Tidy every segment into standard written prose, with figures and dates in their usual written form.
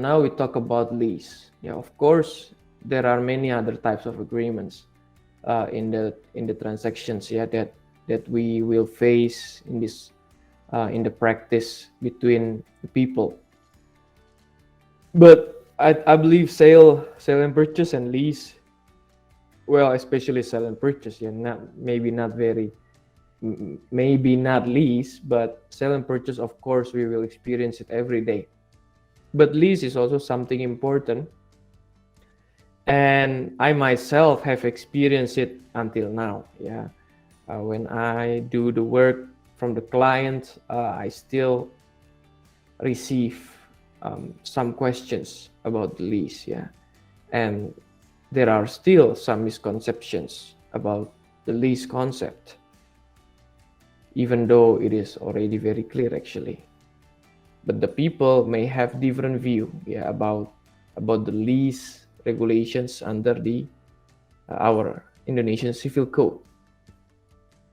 now we talk about lease. Yeah, of course, there are many other types of agreements in the transactions, yeah, that we will face in this in the practice between the people. But I believe sale and purchase and lease, well, especially sell and purchase, yeah, maybe not lease, but sell and purchase, of course, we will experience it every day. But lease is also something important, and I myself have experienced it until now. Yeah, when I do the work from the client, I still receive some questions about the lease. Yeah, and there are still some misconceptions about the lease concept, even though it is already very clear actually. But the people may have different view, yeah, about the lease regulations under the our Indonesian Civil Code.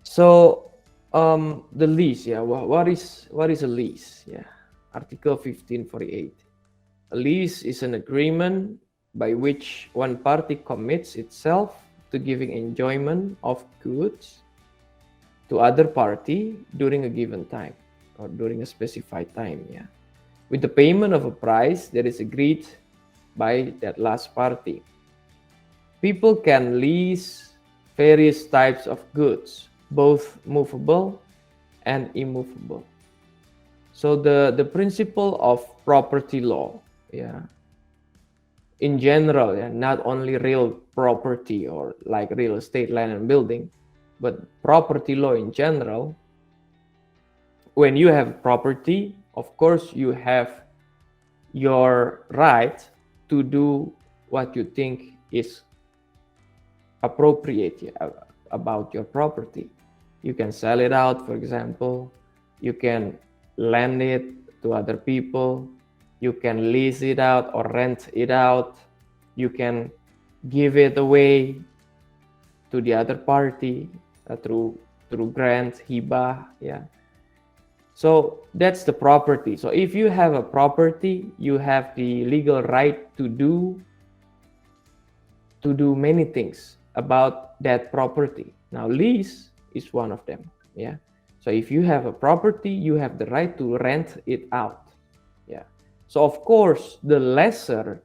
So the lease, yeah, what is a lease? Yeah, Article 1548. A lease is an agreement by which one party commits itself to giving enjoyment of goods to other party during a given time or during a specified time, yeah, with the payment of a price that is agreed by that last party. People can lease various types of goods, both movable and immovable. So the principle of property law, yeah, in general, yeah, not only real property or like real estate, land and building, but property law in general, when you have property, of course, you have your right to do what you think is appropriate about your property. You can sell it out, for example. You can lend it to other people. You can lease it out or rent it out. You can give it away to the other party through grant, hibah, yeah. So that's the property. So if you have a property, you have the legal right to do many things about that property. Now lease is one of them, yeah. So if you have a property, you have the right to rent it out, yeah. So of course the lessor,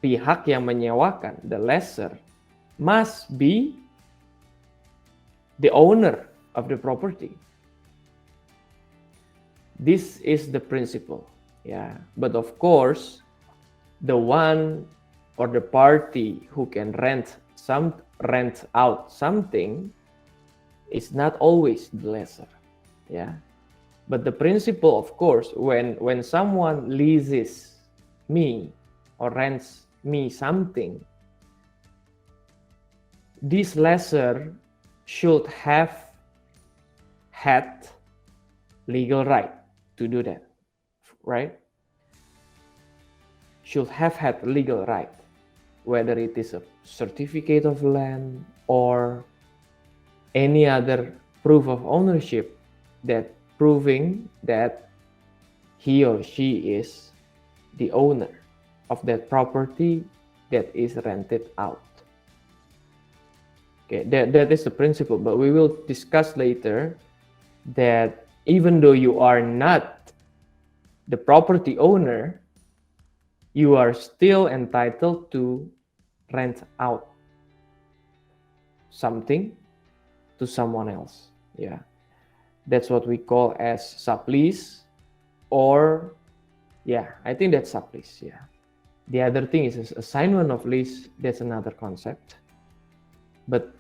pihak yang menyewakan, the lessor must be the owner of the property. This is the principle, yeah. But of course, the one or the party who can rent out something is not always the lessor, yeah. But the principle, of course, when someone leases me or rents me something, this lessor should have had legal right to do that, right? Should have had legal right, whether it is a certificate of land or any other proof of ownership that proving that he or she is the owner of that property that is rented out. Okay, that is the principle, but we will discuss later that even though you are not the property owner, you are still entitled to rent out something to someone else, yeah. That's what we call as sublease, or yeah, I think that's sublease, yeah. The other thing is assignment of lease. That's another concept. But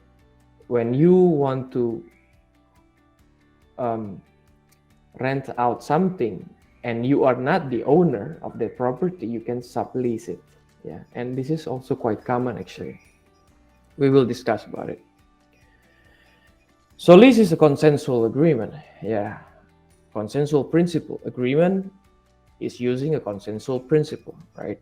when you want to rent out something and you are not the owner of the property, you can sublease it, yeah. And this is also quite common actually. We will discuss about it. So lease is a consensual agreement, yeah. Consensual principle. Agreement is using a consensual principle, right?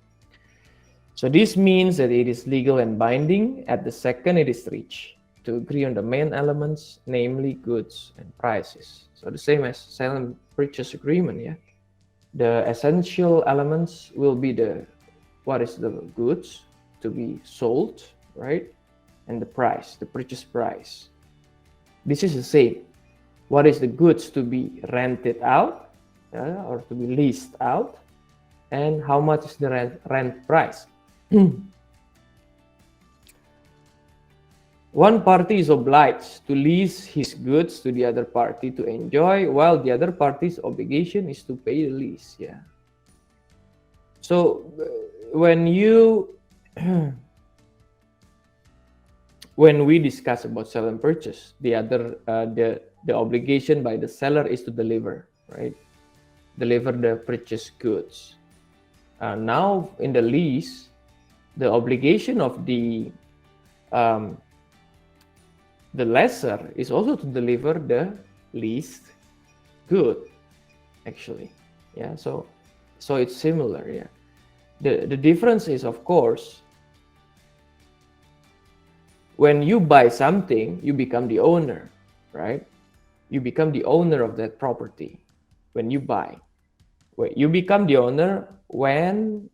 So this means that it is legal and binding at the second it is reached, to agree on the main elements, namely goods and prices. So the same as sale and purchase agreement, yeah. The essential elements will be what is the goods to be sold, right? And the price, the purchase price. This is the same. What is the goods to be rented out or to be leased out, and how much is the rent price? One party is obliged to lease his goods to the other party to enjoy, while the other party's obligation is to pay the lease. Yeah. So when we discuss about sell and purchase, the obligation by the seller is to deliver, right? Deliver the purchased goods. Now in the lease, the obligation of the lessor is also to deliver the leased good, actually. Yeah, so it's similar. Yeah, the difference is, of course, when you buy something, you become the owner, right? You become the owner of that property when you buy. You become the owner when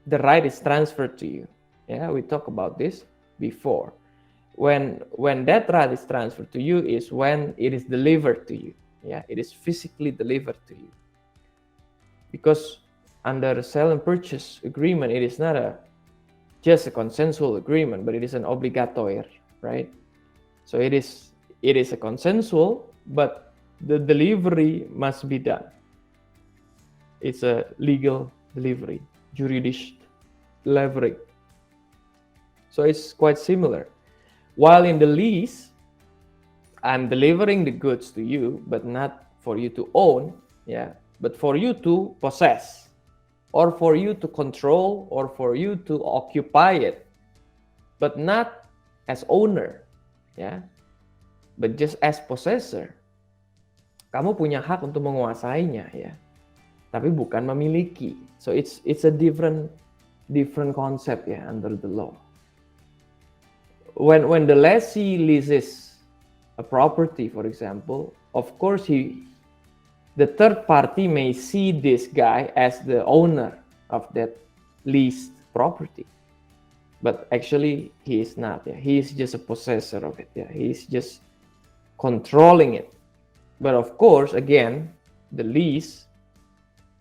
the right is transferred to you. Yeah, we talked about this before. When that right is transferred to you is when it is delivered to you. Yeah, it is physically delivered to you. Because under the sell and purchase agreement, it is not just a consensual agreement, but it is an obligatory, right? So it is a consensual, but the delivery must be done. It's a legal delivery, juridisch delivery. So it's quite similar. While in the lease, I'm delivering the goods to you, but not for you to own, yeah, but for you to possess, or for you to control, or for you to occupy it, but not as owner, yeah, but just as possessor. Kamu punya hak untuk menguasainya, ya, tapi bukan memiliki. So it's a different concept, ya, under the law. When the lessee leases a property, for example, of course the third party may see this guy as the owner of that leased property, but actually he is not. Yeah, he is just a possessor of it. Yeah, he is just controlling it. But of course, again, the lease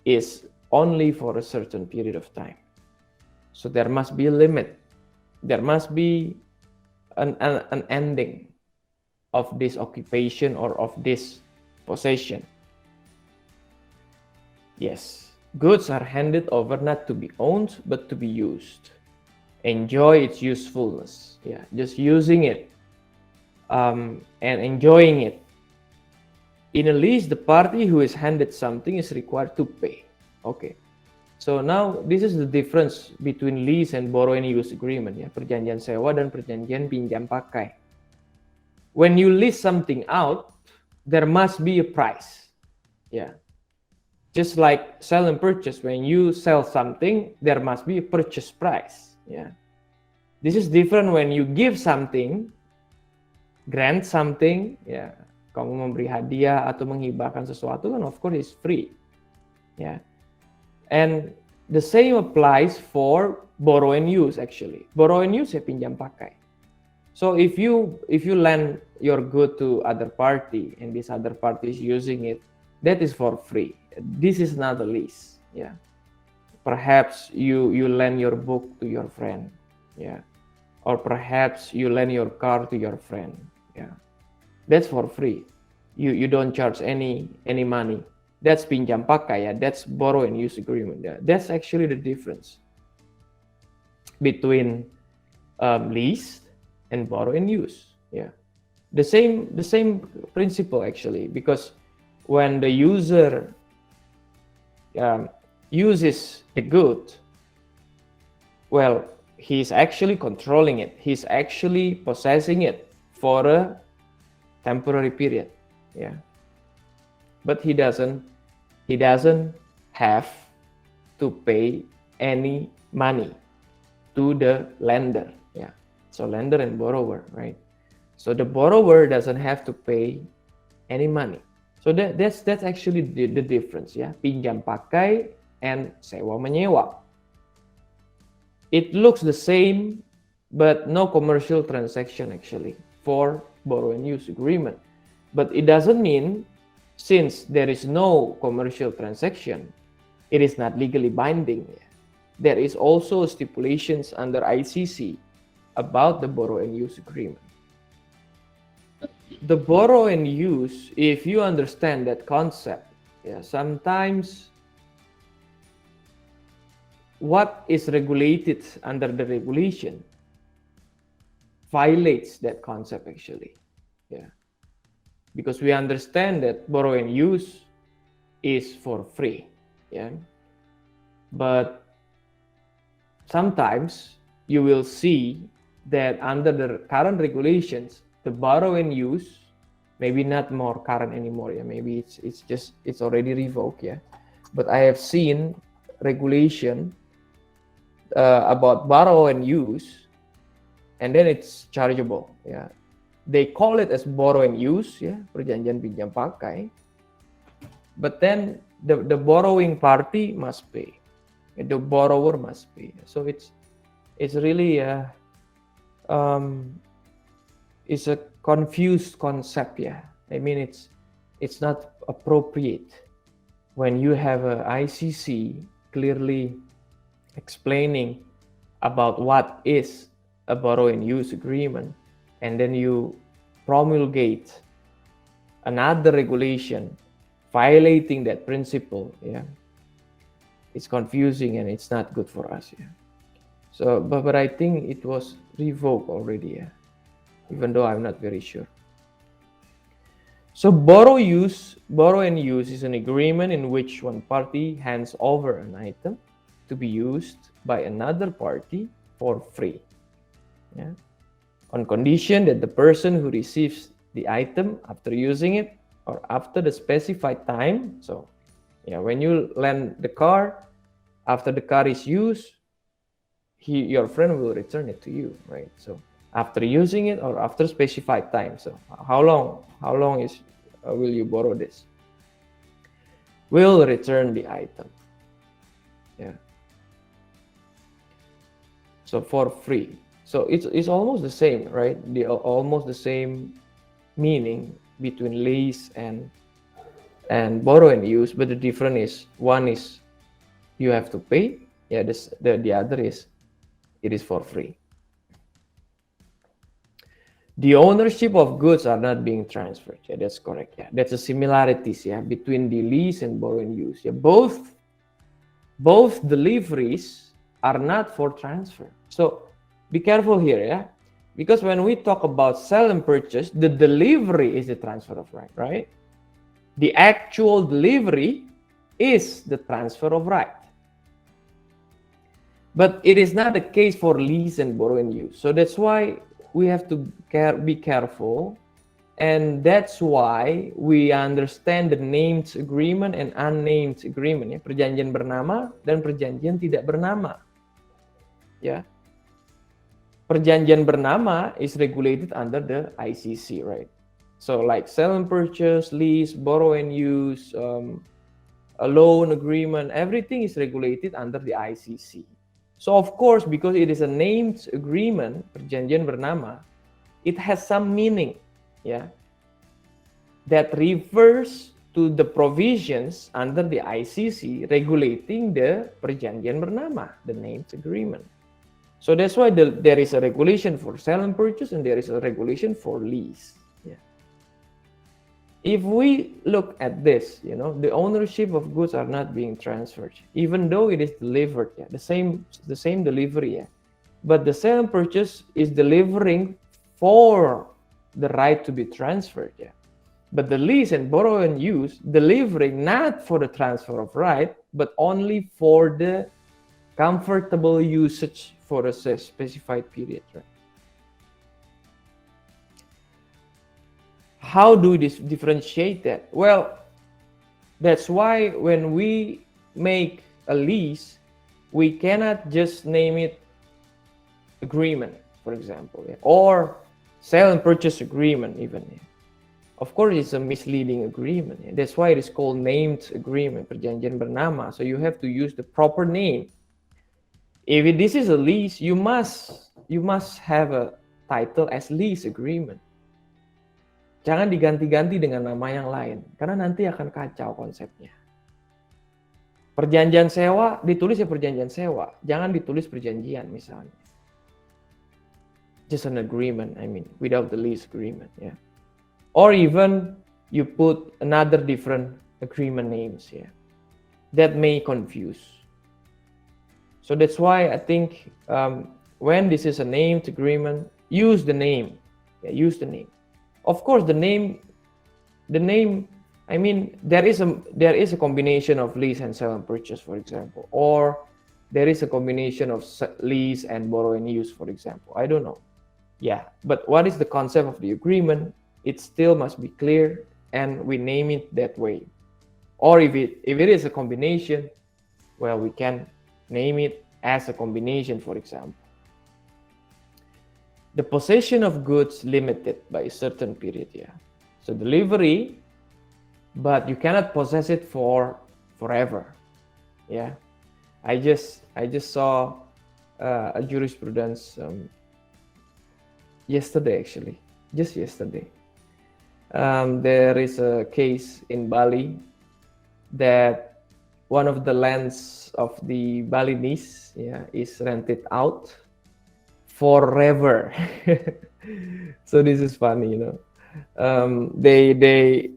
is only for a certain period of time. So there must be a limit. There must be an ending of this occupation or of this possession. Yes, goods are handed over not to be owned, but to be used. Enjoy its usefulness. Yeah, just using it and enjoying it. In a lease, the party who is handed something is required to pay. Okay. So now this is the difference between lease and borrow and use agreement, ya, perjanjian sewa dan perjanjian pinjam pakai. When you lease something out, there must be a price. Yeah. Just like sell and purchase, when you sell something, there must be a purchase price. Yeah. This is different when you give something, grant something, ya. Kamu memberi hadiah atau menghibahkan sesuatu kan, of course, is free. Yeah. And the same applies for borrow and use, actually. Borrow and use ya pinjam pakai. So if you lend your good to other party and this other party is using it, that is for free. This is not a lease. Yeah. Perhaps you lend your book to your friend. Yeah. Or perhaps you lend your car to your friend. Yeah. That's for free. You don't charge any money. That's pinjam pakai, ya. That's borrow and use agreement. Yeah. That's actually the difference between lease and borrow and use. Yeah, the same principle actually, because when the user uses the good, well, he's actually controlling it. He's actually possessing it for a temporary period. Yeah. But he doesn't have to pay any money to the lender. Yeah. So lender and borrower, right? So the borrower doesn't have to pay any money. So that's actually the difference ya, pinjam pakai and sewa menyewa. It looks the same, but no commercial transaction actually for borrow and use agreement. But it doesn't mean since there is no commercial transaction, it is not legally binding. There is also stipulations under ICC about the borrow and use agreement. The borrow and use, if you understand that concept, sometimes what is regulated under the regulation violates that concept actually. Because we understand that borrow and use is for free. But sometimes you will see that under the current regulations, the borrow and use maybe not more current anymore. Maybe it's already revoked. But I have seen regulation about borrow and use, and then it's chargeable. They call it as borrow and use, perjanjian pinjam pakai. But then the borrowing party must pay. The borrower must pay. So it's really it's a confused concept. I mean it's not appropriate when you have a ICC clearly explaining about what is a borrow and use agreement, and then you promulgate another regulation violating that principle. It's confusing and it's not good for us. So but I think it was revoked already, even though I'm not very sure. So borrow and use is an agreement in which one party hands over an item to be used by another party for free, on condition that the person who receives the item after using it or after the specified time. So when you lend the car, after the car is used, your friend will return it to you, right? So after using it or after specified time. So how long will you borrow this? Will return the item. So for free. So it's almost the same, right? Almost the same meaning between lease and borrow and use, but the difference is one is you have to pay. The other is it is for free. The ownership of goods are not being transferred. That's correct. That's the similarities between the lease and borrow and use. Both deliveries are not for transfer. So be careful here, because when we talk about sell and purchase, the delivery is the transfer of right? The actual delivery is the transfer of right. But it is not the case for lease and borrow and use. So that's why we have to be careful, and that's why we understand the named agreement and unnamed agreement, perjanjian bernama dan perjanjian tidak bernama. Perjanjian bernama is regulated under the ICC, right? So like sell and purchase, lease, borrow and use, a loan agreement, everything is regulated under the ICC. So of course, because it is a named agreement, perjanjian bernama, it has some meaning, that refers to the provisions under the ICC regulating the perjanjian bernama, the named agreement. So that's why there is a regulation for sell and purchase, and there is a regulation for lease. If we look at this, the ownership of goods are not being transferred, even though it is delivered, the same delivery, but the sale and purchase is delivering for the right to be transferred, but the lease and borrow and use delivering not for the transfer of right, but only for the comfortable usage for a specified period, right? How do we differentiate that? Well, that's why when we make a lease, we cannot just name it agreement, for example, or sale and purchase agreement even. of course it's a misleading agreement. That's why it is called named agreement, perjanjian bernama. So you have to use the proper name. If this is a lease, you must have a title as lease agreement. Jangan diganti-ganti dengan nama yang lain, karena nanti akan kacau konsepnya. Perjanjian sewa ditulis ya perjanjian sewa, jangan ditulis perjanjian misalnya. Just an agreement, I mean, without the lease agreement, yeah. Or even you put another different agreement names, yeah. That may confuse. So that's why I think when this is a named agreement, use the name, yeah, use the name. Of course, the name. I mean, there is a combination of lease and sell and purchase, for example, or there is a combination of lease and borrow and use, for example. I don't know. Yeah, but what is the concept of the agreement? It still must be clear, and we name it that way. Or if it is a combination, well, we can name it as a combination, for example. The possession of goods limited by a certain period, yeah. So delivery, but you cannot possess it for forever, yeah. I just saw a jurisprudence yesterday, actually, just yesterday. There is a case in Bali that one of the lands of the Balinese, yeah, is rented out forever. So this is funny, you know. They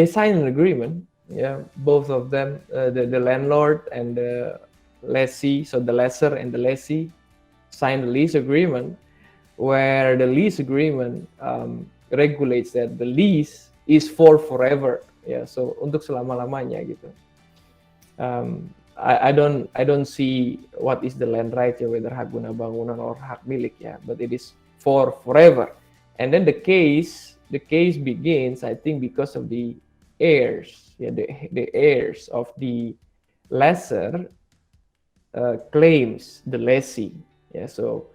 sign an agreement, yeah, both of them, the landlord and the lessee, so the lessor and the lessee signed a lease agreement, where the lease agreement regulates that the lease is for forever, yeah, so untuk selama-lamanya gitu. I don't see what is the land right, ya, whether hak guna bangunan or hak milik, ya, but it is for forever. And then the case begins, I think, because of the heirs, yeah, the heirs of the lessor claims the lessee, yeah, so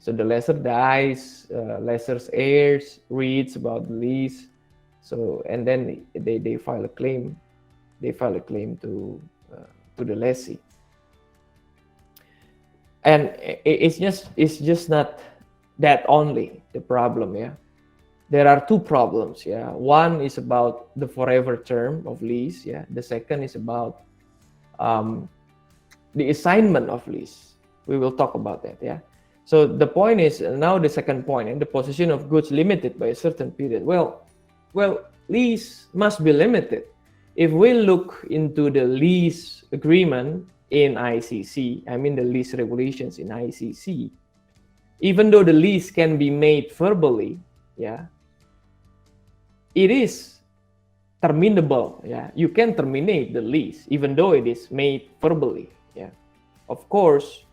the lessor dies, lessor's heirs reads about the lease, so and then they file a claim, to the lessee. And it's just not that only the problem, yeah. There are two problems, yeah. One is about the forever term of lease, yeah. The second is about the assignment of lease. We will talk about that, yeah. So the point is now the second point, and the possession of goods limited by a certain period. Well, lease must be limited. If we look into the lease agreement in ICC, I mean the lease regulations in ICC, even though the lease can be made verbally, yeah, it is terminable, yeah. You can terminate the lease even though it is made verbally, yeah. Of course,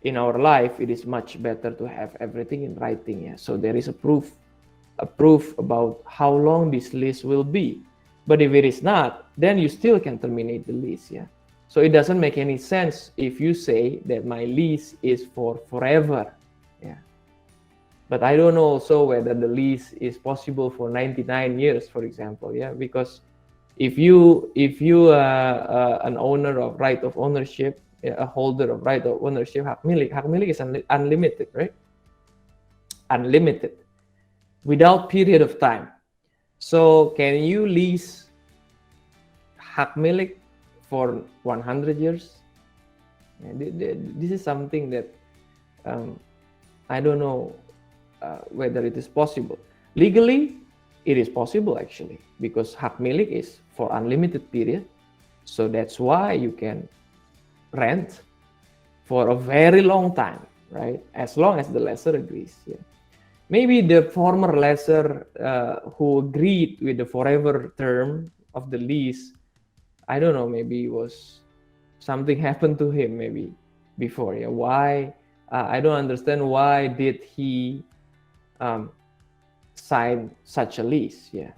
in our life, it is much better to have everything in writing, yeah. So there is a proof about how long this lease will be. But if it is not, then you still can terminate the lease, yeah. So it doesn't make any sense if you say that my lease is for forever, yeah. But I don't know also whether the lease is possible for 99 years, for example, yeah. Because if you an owner of right of ownership, a holder of right of ownership, hak milik is unlimited, right? Unlimited, without period of time. So can you lease hak milik for 100 years? This is something that I don't know whether it is possible. Legally, it is possible actually, because hak milik is for unlimited period. So that's why you can rent for a very long time, right? As long as the lessor agrees, yeah. Maybe the former lessor who agreed with the forever term of the lease, I don't know, maybe something happened to him maybe before, yeah. Why? I don't understand why did he sign such a lease, yeah.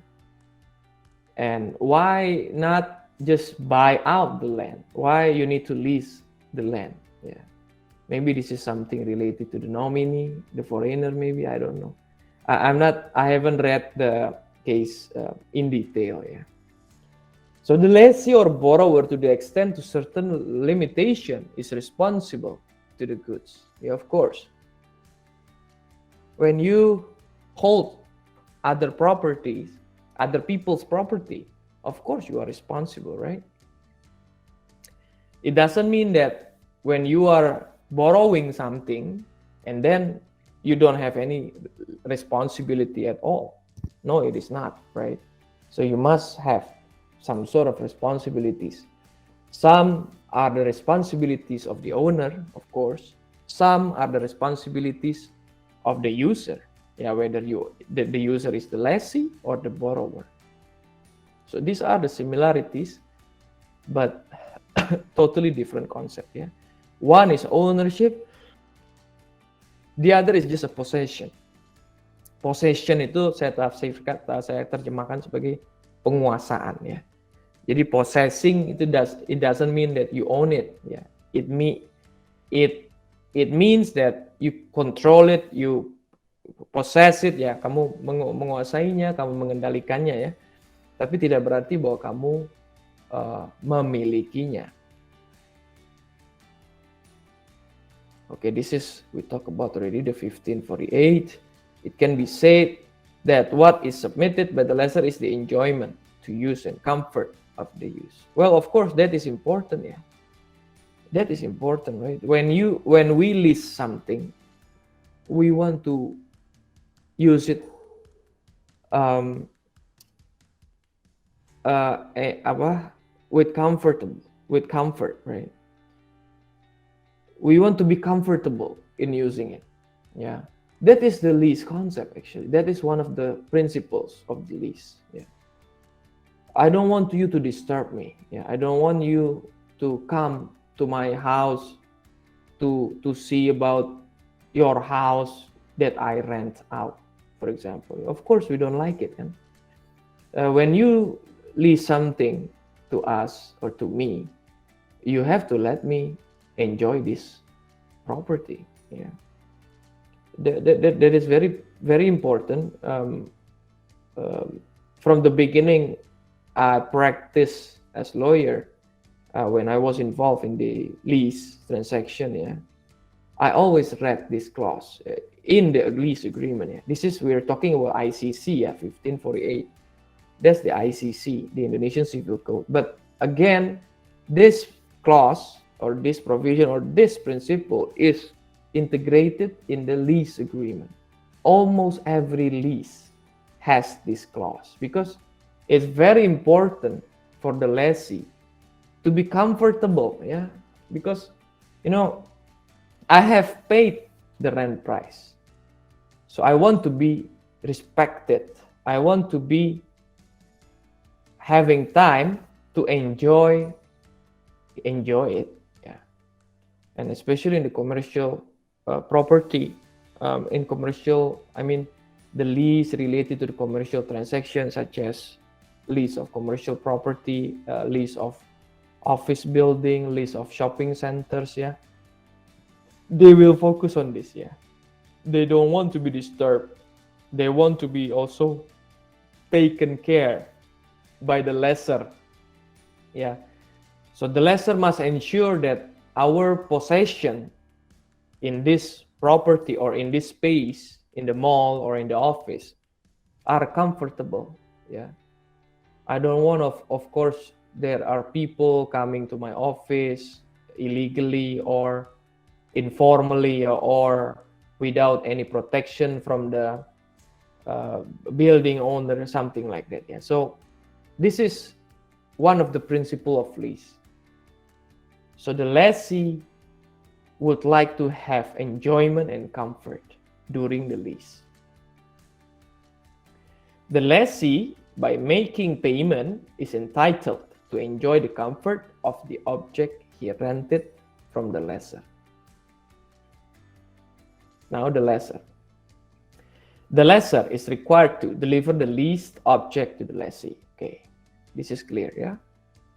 And why not just buy out the land? Why you need to lease the land, yeah. Maybe this is something related to the nominee, the foreigner, maybe, I don't know. I haven't read the case in detail. Yeah. So the lessee or borrower, to the extent to certain limitation, is responsible to the goods. Yeah, of course. When you hold other properties, other people's property, of course you are responsible, right? It doesn't mean that when you are borrowing something and then you don't have any responsibility at all. No, it is not, right? So you must have some sort of responsibilities. Some are the responsibilities of the owner, of course. Some are the responsibilities of the user. Yeah, whether the user is the lessee or the borrower. So these are the similarities, but totally different concept. Yeah, one is ownership, the other is just a possession. Possession itu saya terjemahkan sebagai penguasaan, ya. Jadi possessing itu it doesn't mean that you own it, ya. It means that you control it, you possess it, ya. Kamu menguasainya, kamu mengendalikannya, ya. Tapi tidak berarti bahwa kamu memilikinya. Okay, this is we talk about already the 1548. It can be said that what is submitted by the lessor is the enjoyment to use and comfort of the use. Well, of course, that is important, yeah. That is important, right? When we lease something, we want to use it with comfort, right? We want to be comfortable in using it. Yeah. That is the lease concept, actually. That is one of the principles of the lease. Yeah. I don't want you to disturb me. Yeah. I don't want you to come to my house to see about your house that I rent out, for example. Of course, we don't like it. When you lease something to us or to me, you have to let me enjoy this property. Yeah. That is very, very important. From the beginning, I practiced as lawyer when I was involved in the lease transaction. Yeah, I always read this clause in the lease agreement. Yeah, we're talking about ICC. Yeah, 1548. That's the ICC, the Indonesian Civil Code. But again, this clause or this provision or this principle is integrated in the lease agreement. Almost every lease has this clause because it's very important for the lessee to be comfortable. Yeah, because I have paid the rent price, so I want to be respected. I want to be having time to enjoy it. Yeah, and especially in the commercial property, in commercial, I mean the lease related to the commercial transactions, such as lease of commercial property, lease of office building, lease of shopping centers. Yeah, they will focus on this. Yeah, they don't want to be disturbed. They want to be also taken care by the lessor. Yeah, so the lessor must ensure that our possession in this property or in this space, in the mall or in the office, are comfortable. Yeah, I don't want, of course, there are people coming to my office illegally or informally or without any protection from the building owner or something like that. Yeah, so this is one of the principle of lease. So the lessee would like to have enjoyment and comfort during the lease. The lessee, by making payment, is entitled to enjoy the comfort of the object he rented from the lessor. Now the lessor. The lessor is required to deliver the leased object to the lessee. Okay, this is clear, yeah?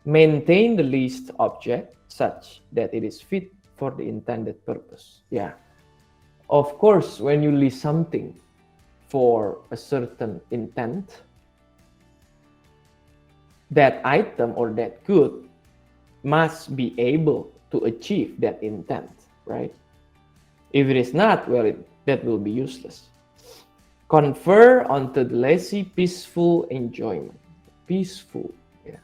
Maintain the leased object such that it is fit for the intended purpose. Yeah, of course, when you lease something for a certain intent, that item or that good must be able to achieve that intent, right? If it is not, well, that will be useless. Confer onto the lessee peaceful enjoyment. Peaceful, yeah,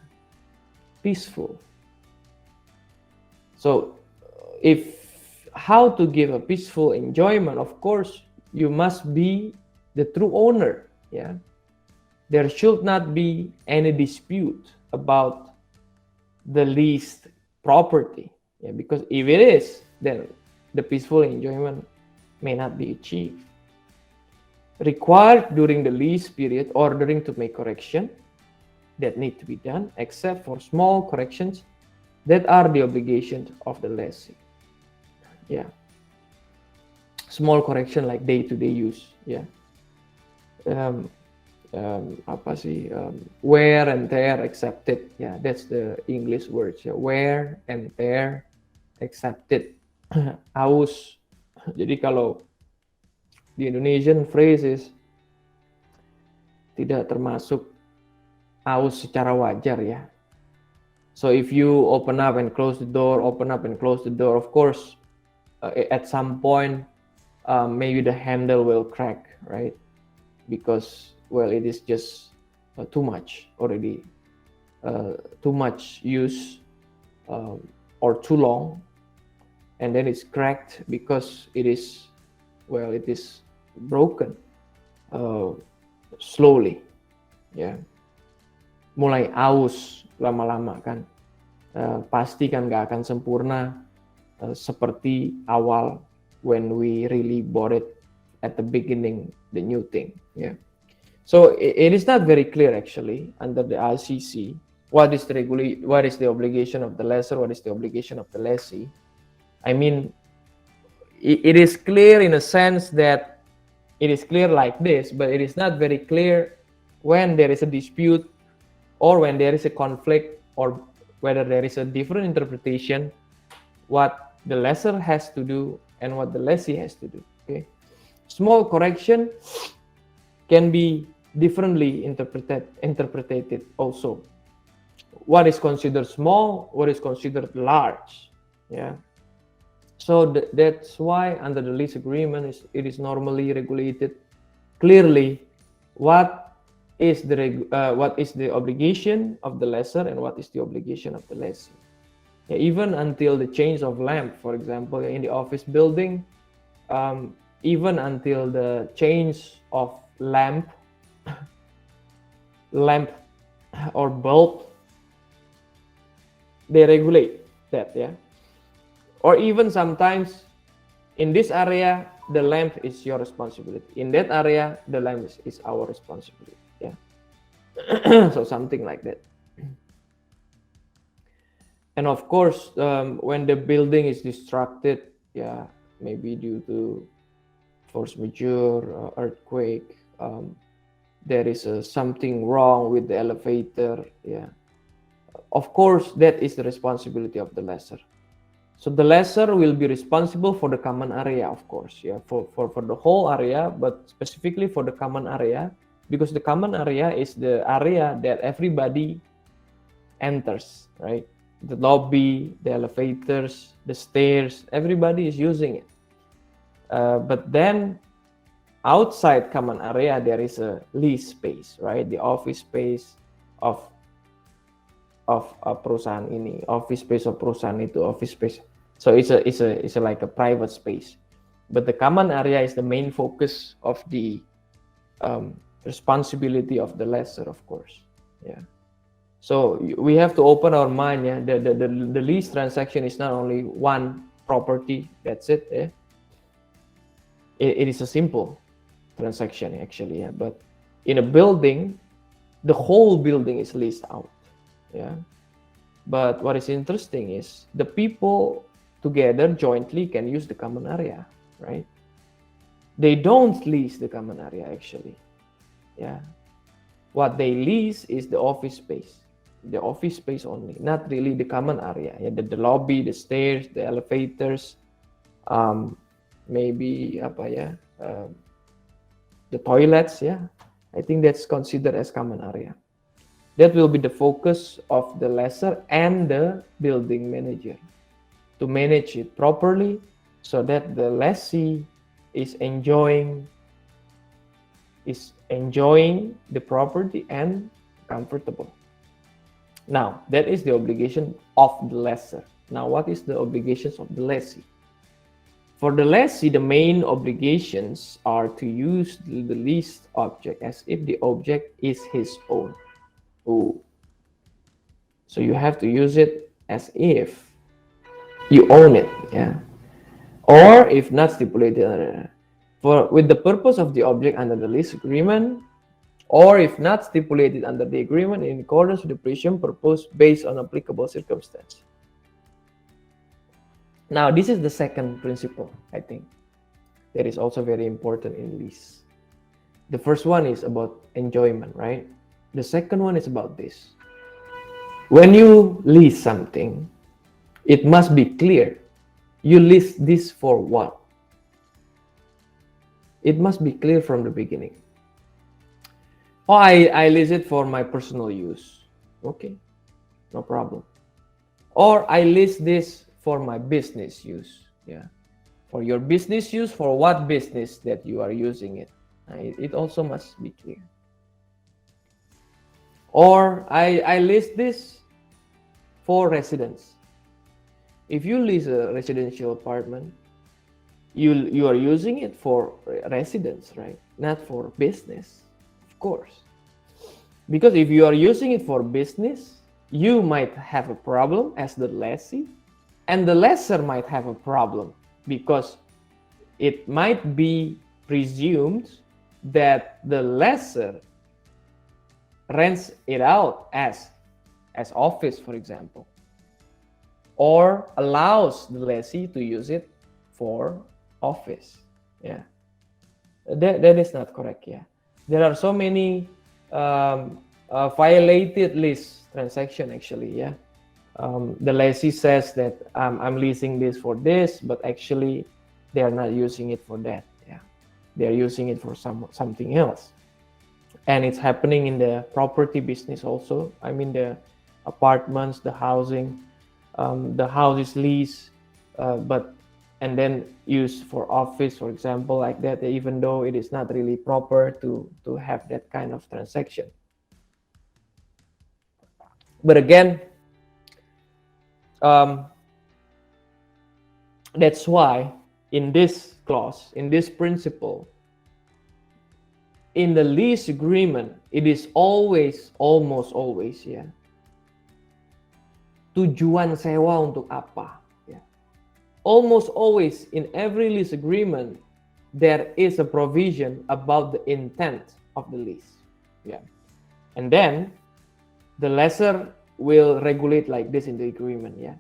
peaceful. So, how to give a peaceful enjoyment? Of course, you must be the true owner. Yeah, there should not be any dispute about the leased property. Yeah, because if it is, then the peaceful enjoyment may not be achieved. Required during the lease period ordering to make correction that need to be done, except for small corrections that are the obligation of the lessee. Yeah, small correction like day-to-day use. Yeah, wear and tear accepted. Yeah, that's the English words. Yeah. Wear and tear accepted. Aus. Jadi kalau di Indonesian phrases tidak termasuk aus secara wajar ya. So if you open up and close the door, of course, at some point, maybe the handle will crack, right? Because, well, it is just too much already, too much use, or too long, and then it's cracked because it is, well, it is broken slowly, ya. Mulai aus lama-lama kan, pasti kan nggak akan sempurna seperti awal when we really bought it at the beginning, the new thing. Yeah. So it is not very clear actually under the ICC what is the obligation of the lessor, what is the obligation of the lessee. I mean, it is clear in a sense that it is clear like this, but it is not very clear when there is a dispute or when there is a conflict, or whether there is a different interpretation, what the lessor has to do and what the lessee has to do. Okay, small correction can be differently interpreted also. What is considered small, what is considered large. Yeah. So that's why under the lease agreement it is normally regulated clearly what is the obligation of the lessor and what is the obligation of the lessee. Yeah, even until the change of lamp, for example, in the office building, even until the change of lamp or bulb, they regulate that. Yeah. Or even sometimes in this area the lamp is your responsibility, in that area the lamp is our responsibility. Yeah. So something like that. And of course, when the building is destructed, yeah, maybe due to force majeure, earthquake, there is something wrong with the elevator. Yeah, of course that is the responsibility of the lessor. So the lessor will be responsible for the common area, of course, yeah, for the whole area, but specifically for the common area, because the common area is the area that everybody enters, right? The lobby, the elevators, the stairs, everybody is using it. But then outside common area, there is a lease space, right? The office space of perusahaan ini, office space of perusahaan itu, office space. So it's a like a private space. But the common area is the main focus of the responsibility of the lessor, of course. Yeah. So we have to open our mind. Yeah, the lease transaction is not only one property. That's it. Yeah? It is a simple transaction actually. Yeah, but in a building, the whole building is leased out. Yeah. But what is interesting is the people together jointly can use the common area, right? They don't lease the common area actually. Yeah. What they lease is the office space. The office space only, not really the common area. Yeah, the lobby, the stairs, the elevators, maybe the toilets. Yeah, I think that's considered as common area. That will be the focus of the lessor and the building manager to manage it properly so that the lessee is enjoying the property and comfortable. Now, that is the obligation of the lessor. Now, what is the obligations of the lessee? For the lessee, the main obligations are to use the leased object as if the object is his own. Oh. So you have to use it as if you own it, yeah. Or if not stipulated, with the purpose of the object under the lease agreement, or if not stipulated under the agreement in accordance with the provision proposed based on applicable circumstance. Now, this is the second principle, I think, that is also very important in lease. The first one is about enjoyment, right? The second one is about this. When you lease something, it must be clear. You lease this for what? It must be clear from the beginning. Oh, I lease it for my personal use. Okay, no problem. Or I lease this for my business use. Yeah, for your business use, for what business that you are using it. It also must be clear. Or I lease this for residence. If you lease a residential apartment, you are using it for residence, right? Not for business, of course. Because if you are using it for business, you might have a problem as the lessee, and the lessor might have a problem because it might be presumed that the lessor rents it out as office, for example, or allows the lessee to use it for office. Yeah, that is not correct. Yeah, there are so many violated lease transaction actually. Yeah, the lessee says that I'm leasing this for this, but actually they are not using it for that. Yeah, they are using it for something else. And it's happening in the property business also. I mean, the apartments, the housing, the house is leased, and then used for office, for example, like that, even though it is not really proper to have that kind of transaction. But again, that's why in this clause, in this principle, in the lease agreement, it is always, almost always, yeah, tujuan sewa untuk apa, yeah. Almost always in every lease agreement, there is a provision about the intent of the lease, yeah. And then the lessor will regulate like this in the agreement, yeah.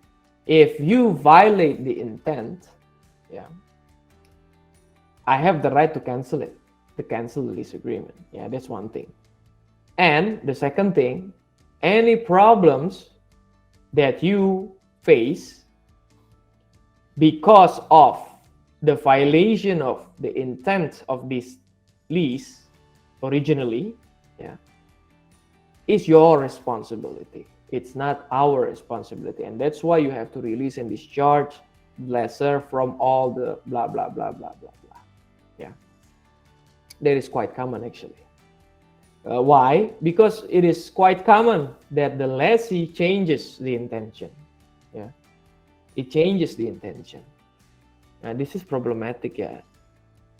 If you violate the intent, yeah, I have the right to cancel it. To cancel the lease agreement. Yeah, that's one thing. And the second thing, any problems that you face because of the violation of the intent of this lease originally, yeah, is your responsibility. It's not our responsibility. And that's why you have to release and discharge the lessor from all the blah, blah, blah, blah, blah, blah. Yeah. That is quite common actually. Why? Because it is quite common that the lessee changes the intention. Yeah, it changes the intention. And this is problematic, yeah.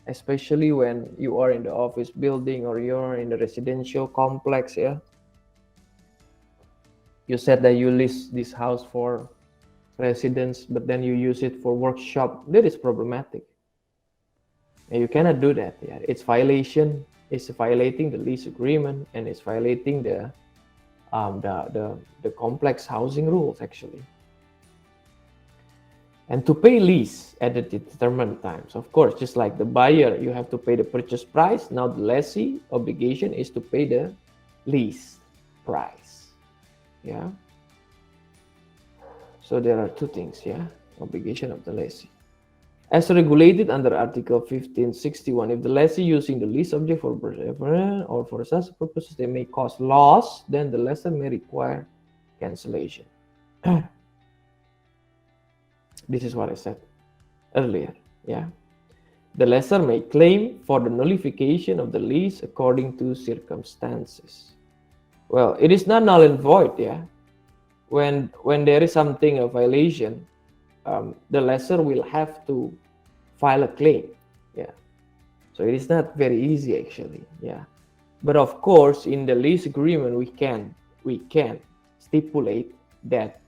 Especially when you are in the office building or you're in the residential complex, yeah. You said that you lease this house for residence, but then you use it for workshop. That is problematic. You cannot do that. Yeah, it's violation. It's violating the lease agreement, and it's violating the complex housing rules actually. And to pay lease at the determined times, of course, just like the buyer, you have to pay the purchase price. Now the lessee obligation is to pay the lease price. Yeah. So there are two things. Yeah, obligation of the lessee. As regulated under Article 1561, if the lessee using the lease object for or for such purposes they may cause loss, then the lessor may require cancellation. This is what I said earlier. Yeah, the lessor may claim for the nullification of the lease according to circumstances. Well, it is not null and void. Yeah, when there is something a violation, the lessor will have to file a claim. Yeah, so it is not very easy actually. Yeah, but of course in the lease agreement we can stipulate that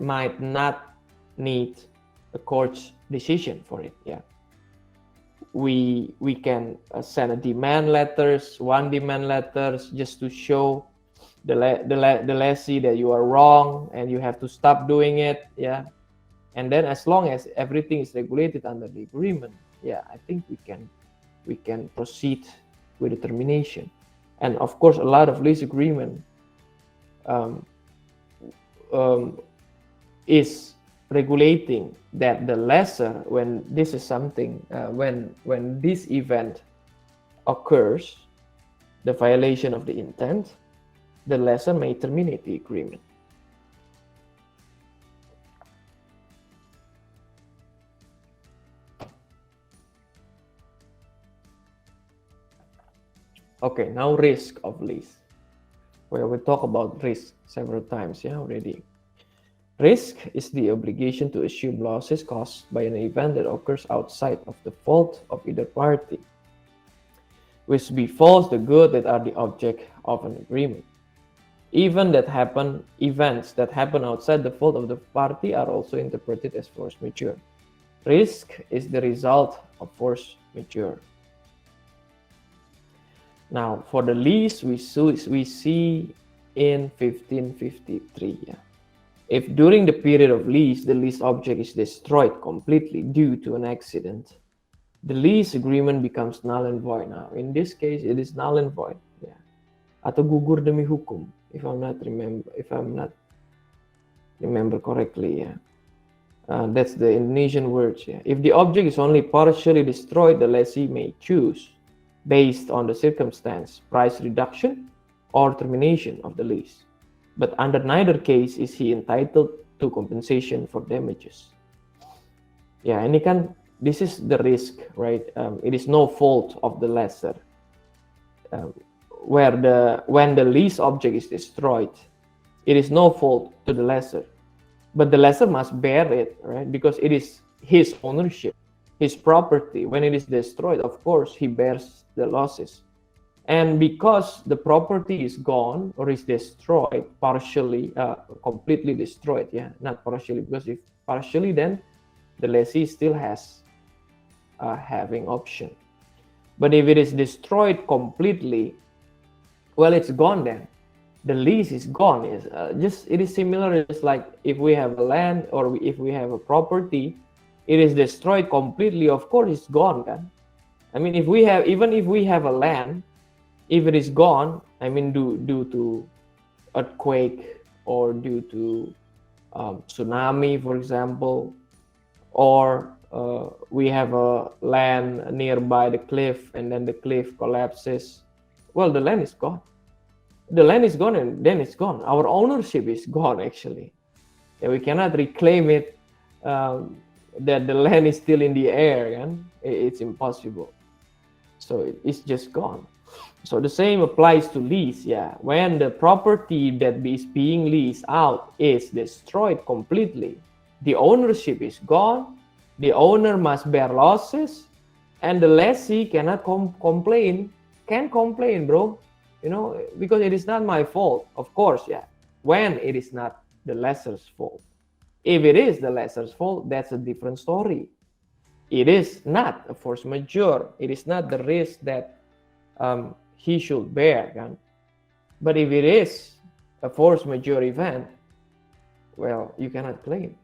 might not need a court's decision for it. Yeah, we can send one demand letters just to show the lessee that you are wrong and you have to stop doing it. Yeah, and then as long as everything is regulated under the agreement, yeah, I think we can proceed with the termination. And of course a lot of lease agreement is regulating that the lessor, when this is something when this event occurs, the violation of the intent, the lessor may terminate the agreement. Okay, now risk of lease. Well, we talk about risk several times, yeah, already. Risk is the obligation to assume losses caused by an event that occurs outside of the fault of either party, which befalls the good that are the object of an agreement. Events that happen outside the fault of the party are also interpreted as force majeure. Risk is the result of force majeure. Now, for the lease, we see in 1553. Yeah. If during the period of lease, the lease object is destroyed completely due to an accident, the lease agreement becomes null and void. Now, in this case, it is null and void. Yeah. Atau gugur demi hukum, if I'm not remember correctly. Yeah. That's the Indonesian words. Yeah. If the object is only partially destroyed, the lessee may choose, based on the circumstance, price reduction or termination of the lease. But under neither case is he entitled to compensation for damages. Yeah, ini kan, this is the risk, right? It is no fault of the lessor. When the lease object is destroyed, it is no fault to the lessor. But the lessor must bear it, right? Because it is his ownership, his property. When it is destroyed, of course, he bears the losses. And because the property is gone or is destroyed, partially, completely destroyed, yeah, not partially, because if partially, then the lessee still has having option. But if it is destroyed completely, well, it's gone then. The lease is gone. It is similar. It's like if we have a land or if we have a property, it is destroyed completely. Of course, it's gone. Kan? I mean, even if we have a land, if it is gone, I mean, due to earthquake or due to tsunami, for example, or we have a land nearby the cliff and then the cliff collapses, well, the land is gone. The land is gone and then it's gone. Our ownership is gone, actually. And we cannot reclaim it, that the land is still in the air, and it's impossible. So it's just gone. So the same applies to lease. Yeah, when the property that is being leased out is destroyed completely, the ownership is gone, the owner must bear losses, and the lessee cannot complain. Can't complain, bro. You know, because it is not my fault, of course. Yeah, when it is not the lessor's fault. If it is the lessor's fault, that's a different story. It is not a force majeure. It is not the risk that he should bear. Kan? But if it is a force majeure event, well, you cannot claim.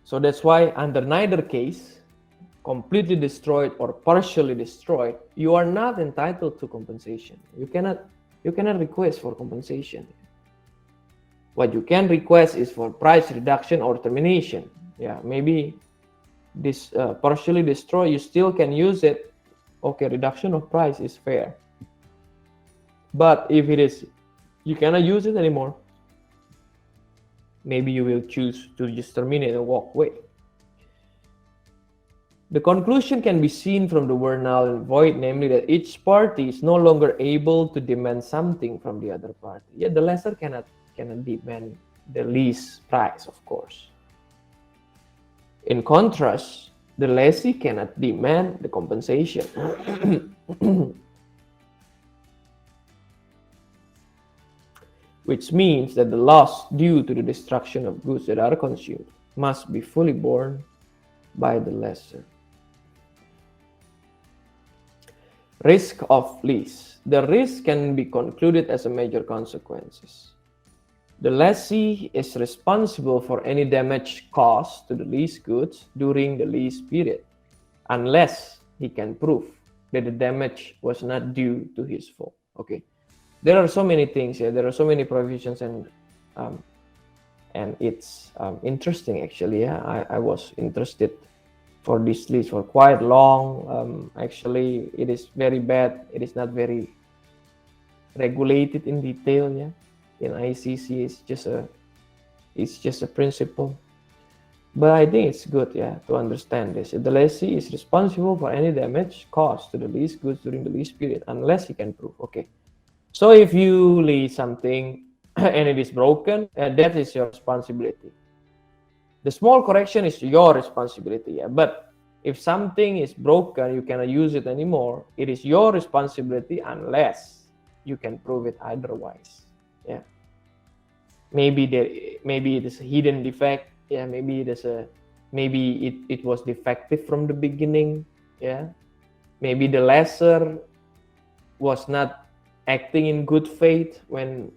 So that's why under neither case, completely destroyed or partially destroyed, you are not entitled to compensation. You cannot request for compensation. What you can request is for price reduction or termination. Yeah, maybe this partially destroy, you still can use it. Okay, reduction of price is fair. But if it is, you cannot use it anymore, maybe you will choose to just terminate and walk away. The conclusion can be seen from the word null and void, namely that each party is no longer able to demand something from the other party. Yeah, the lessor cannot demand the lease price, of course. In contrast, the lessee cannot demand the compensation. Which means that the loss due to the destruction of goods that are consumed must be fully borne by the lessor. Risk of lease. The risk can be concluded as a major consequences. The lessee is responsible for any damage caused to the leased goods during the lease period, unless he can prove that the damage was not due to his fault. Okay, there are so many things here. There are so many provisions, and it's interesting actually. Yeah, I was interested for this list for quite long. Actually, it is very bad. It is not very regulated in detail. Yeah, in ICC, it's just a principle. But I think it's good, yeah, to understand this. The lessee is responsible for any damage caused to the leased goods during the lease period, unless he can prove. Okay, so if you lease something and it is broken, that is your responsibility. The small correction is your responsibility, yeah. But if something is broken, you cannot use it anymore, it is your responsibility unless you can prove it otherwise. Yeah. Maybe it is a hidden defect. Yeah, maybe it was defective from the beginning. Yeah. Maybe the lessor was not acting in good faith when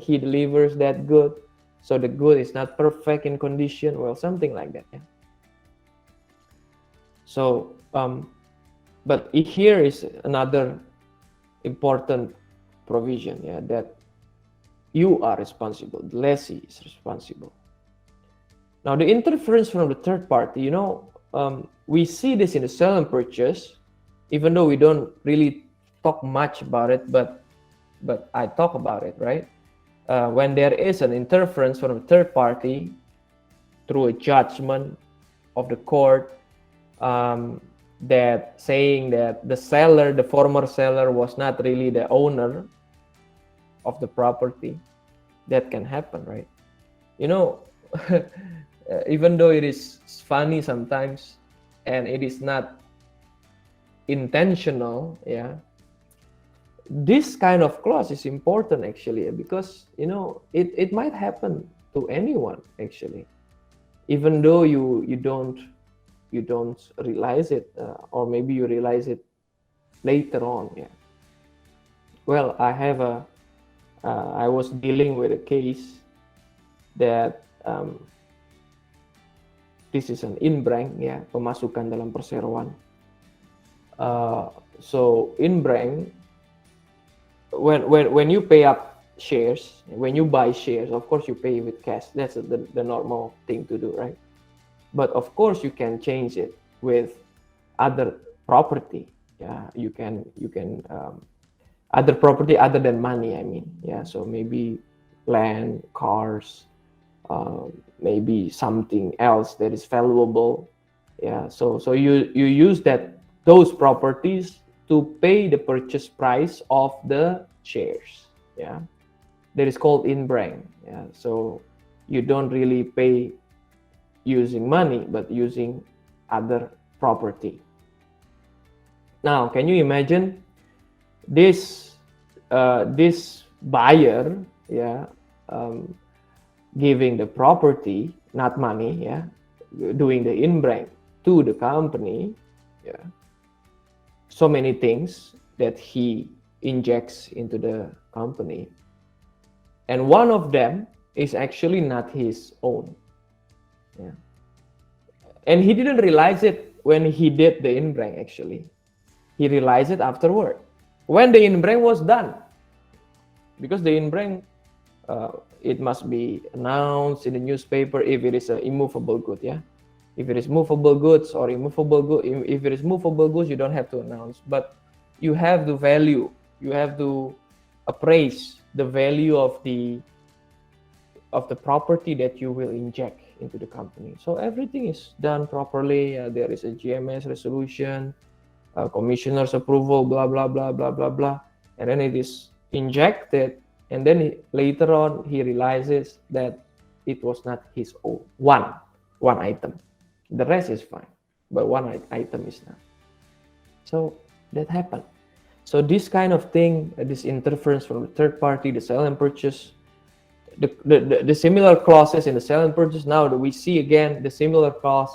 he delivers that good. So the good is not perfect in condition, well, something like that. Yeah. So, but here is another important provision, yeah, that you are responsible, the lessee is responsible. Now, the interference from the third party, we see this in the sale and purchase, even though we don't really talk much about it, but I talk about it, right? When there is an interference from a third party through a judgment of the court, that saying that the former seller was not really the owner of the property, that can happen, right? Even though it is funny sometimes and it is not intentional, yeah, this kind of clause is important actually, because it might happen to anyone actually, even though you don't realize it, or maybe you realize it later on. Yeah. Well, I was dealing with a case that this is an inbreng, ya, pemasukan dalam perseroan. So inbreng, when you pay up shares, when you buy shares, of course you pay with cash. That's the normal thing to do, right? But of course you can change it with other property. Yeah, you can other property other than money, I mean. Yeah, so maybe land, cars, maybe something else that is valuable. Yeah, so you use those properties to pay the purchase price of the shares. Yeah, that is called inbreng. Yeah, so you don't really pay using money, but using other property. Now, can you imagine this buyer, yeah, giving the property, not money, yeah, doing the inbreng to the company, yeah, so many things that he injects into the company, and one of them is actually not his own. Yeah. And he didn't realize it when he did the inbreng, actually. He realized it afterward, when the inbreng was done. Because the inbreng it must be announced in the newspaper if it is an immovable good. Yeah, if it is movable goods or immovable good, if it is movable goods, you don't have to announce, but you have to value, you have to appraise the value of the property that you will inject into the company. So everything is done properly. There is a GMS resolution, commissioner's approval, blah blah blah blah blah blah, and then it is injected, and then later on he realizes that it was not his own one item. The rest is fine, but one item is not. So that happened. So this kind of thing, this interference from the third party, the sale and purchase, the similar clauses in the sale and purchase, now that we see again the similar clause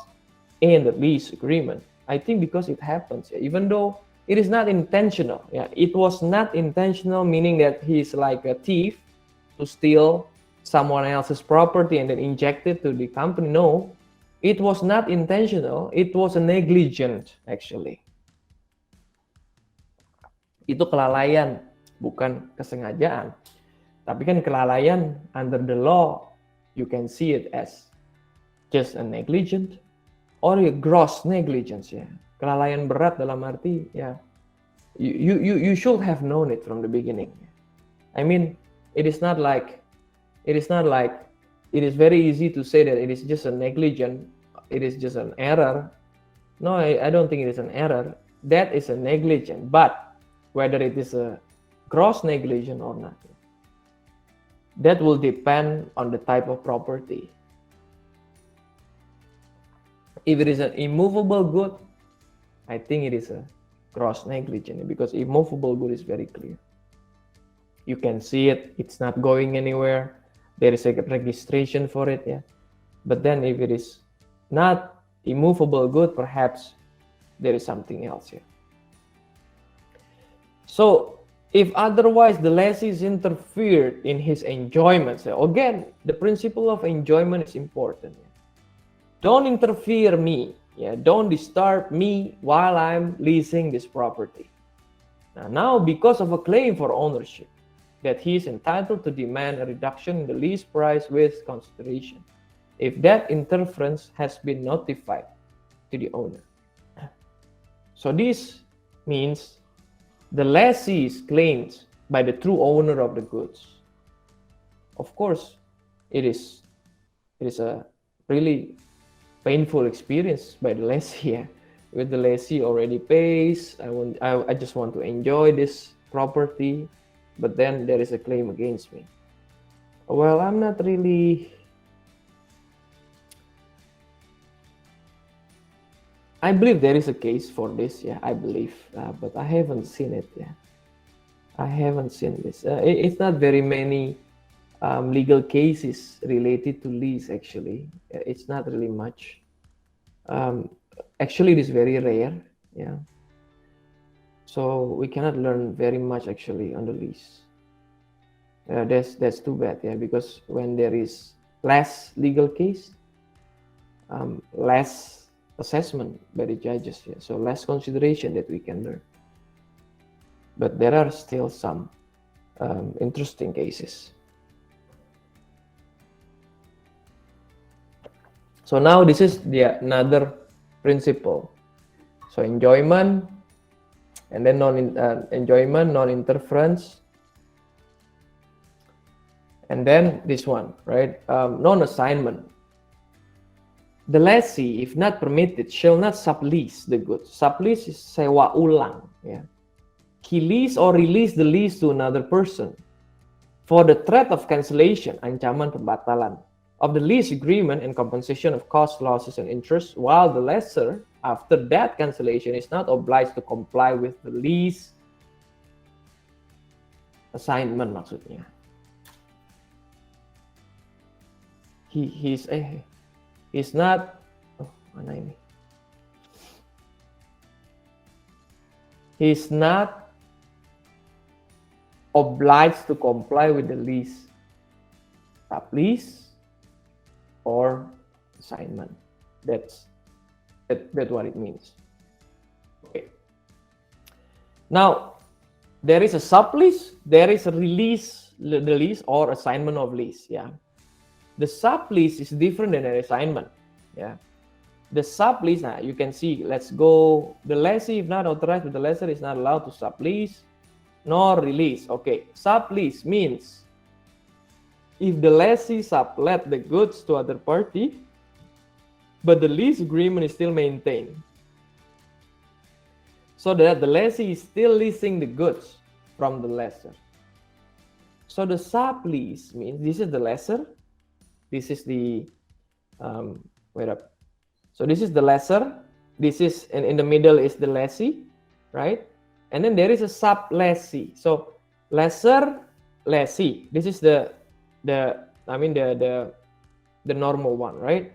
in the lease agreement. I think because it happens, even though it is not intentional. Yeah, it was not intentional, meaning that he's like a thief to steal someone else's property and then inject it to the company. No, it was not intentional. It was a negligent actually. Itu kelalaian, bukan kesengajaan. Tapi kan kelalaian under the law, you can see it as just a negligent or a gross negligence ya. Kelalaian berat dalam arti ya, you should have known it from the beginning. I mean, it is very easy to say that it is just a negligent, it is just an error. No, I don't think it is an error. That is a negligent, but whether it is a gross negligence or not, that will depend on the type of property. If it is an immovable good, I think it is a gross negligence, because immovable good is very clear. You can see it, it's not going anywhere. There is a registration for it, yeah. But then if it is not immovable good, perhaps there is something else here. So if otherwise the lessee interfered in his enjoyment, so again, the principle of enjoyment is important. Don't interfere me, yeah. Don't disturb me while I'm leasing this property. Now, because of a claim for ownership, that he is entitled to demand a reduction in the lease price with consideration, if that interference has been notified to the owner. So this means the lessee is claimed by the true owner of the goods. Of course, it is a really painful experience by the lessee. With the lessee already pays, I just want to enjoy this property, but then there is a claim against me. Well, I'm not really. I believe there is a case for this, yeah, I believe, but I haven't seen it, yeah. I haven't seen this. It's not very many legal cases related to lease, actually. It's not really much. Actually, it is very rare, yeah. So we cannot learn very much, actually, on the lease. That's too bad, yeah, because when there is less legal case, less assessment by the judges, yeah, so less consideration that we can learn. But there are still some interesting cases. So now this is another principle. So enjoyment, and then enjoyment, non-interference, and then this one, right? Non-assignment. The lessee, if not permitted, shall not sublease the goods. Sublease is sewa ulang. Yeah. He lease or release the lease to another person for the threat of cancellation, ancaman pembatalan, of the lease agreement and compensation of costs, losses, and interest, while the lessor, after that cancellation, is not obliged to comply with the lease assignment maksudnya. He's not, mana ini? He's not obliged to comply with the lease, sublease, or assignment. That's what it means. Okay. Now, there is a sublease, there is a release the lease or assignment of lease. Yeah, the sublease is different than an assignment. Yeah, the sublease. Now you can see. Let's go. The lessee, if not authorized, the lessor is not allowed to sublease nor release. Okay, sublease means if the lessee sublet the goods to other party, but the lease agreement is still maintained, so that the lessee is still leasing the goods from the lessor. So the sublease means this is the lessor, this is the wait up. So this is the lessor, this is, and in the middle is the lessee, right? And then there is a sub-lessee. So lessor, lessee. This is the normal one, right?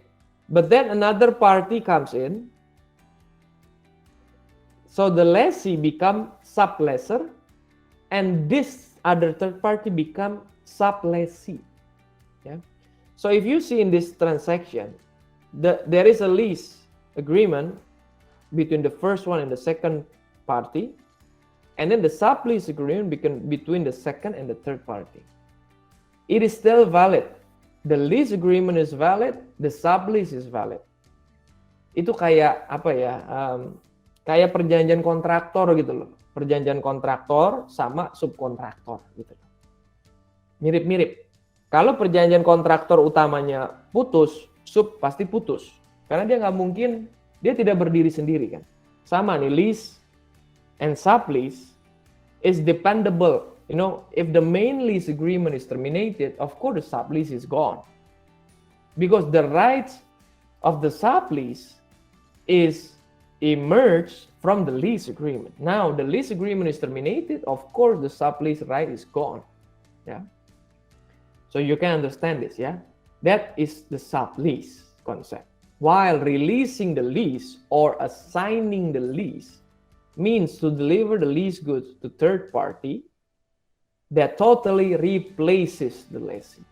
But then another party comes in. So the lessee become sub-lessor, and this other third party become sub-lessee. Yeah. So if you see in this transaction, there is a lease agreement between the first one and the second party, and then the sublease agreement between the second and the third party. It is still valid. The lease agreement is valid, the sublease is valid. Itu kayak apa ya? Kayak perjanjian kontraktor gitu loh. Perjanjian kontraktor sama subkontraktor gitu. Mirip-mirip. Kalau perjanjian kontraktor utamanya putus, sub pasti putus. Karena dia nggak mungkin, dia tidak berdiri sendiri kan. Sama nih, lease and sublease is dependable. You know, if the main lease agreement is terminated, of course the sublease is gone. Because the rights of the sublease is emerged from the lease agreement. Now the lease agreement is terminated, of course the sublease right is gone. Yeah. So you can understand this, yeah? That is the sublease concept. While releasing the lease or assigning the lease means to deliver the lease goods to third party that totally replaces the lessee.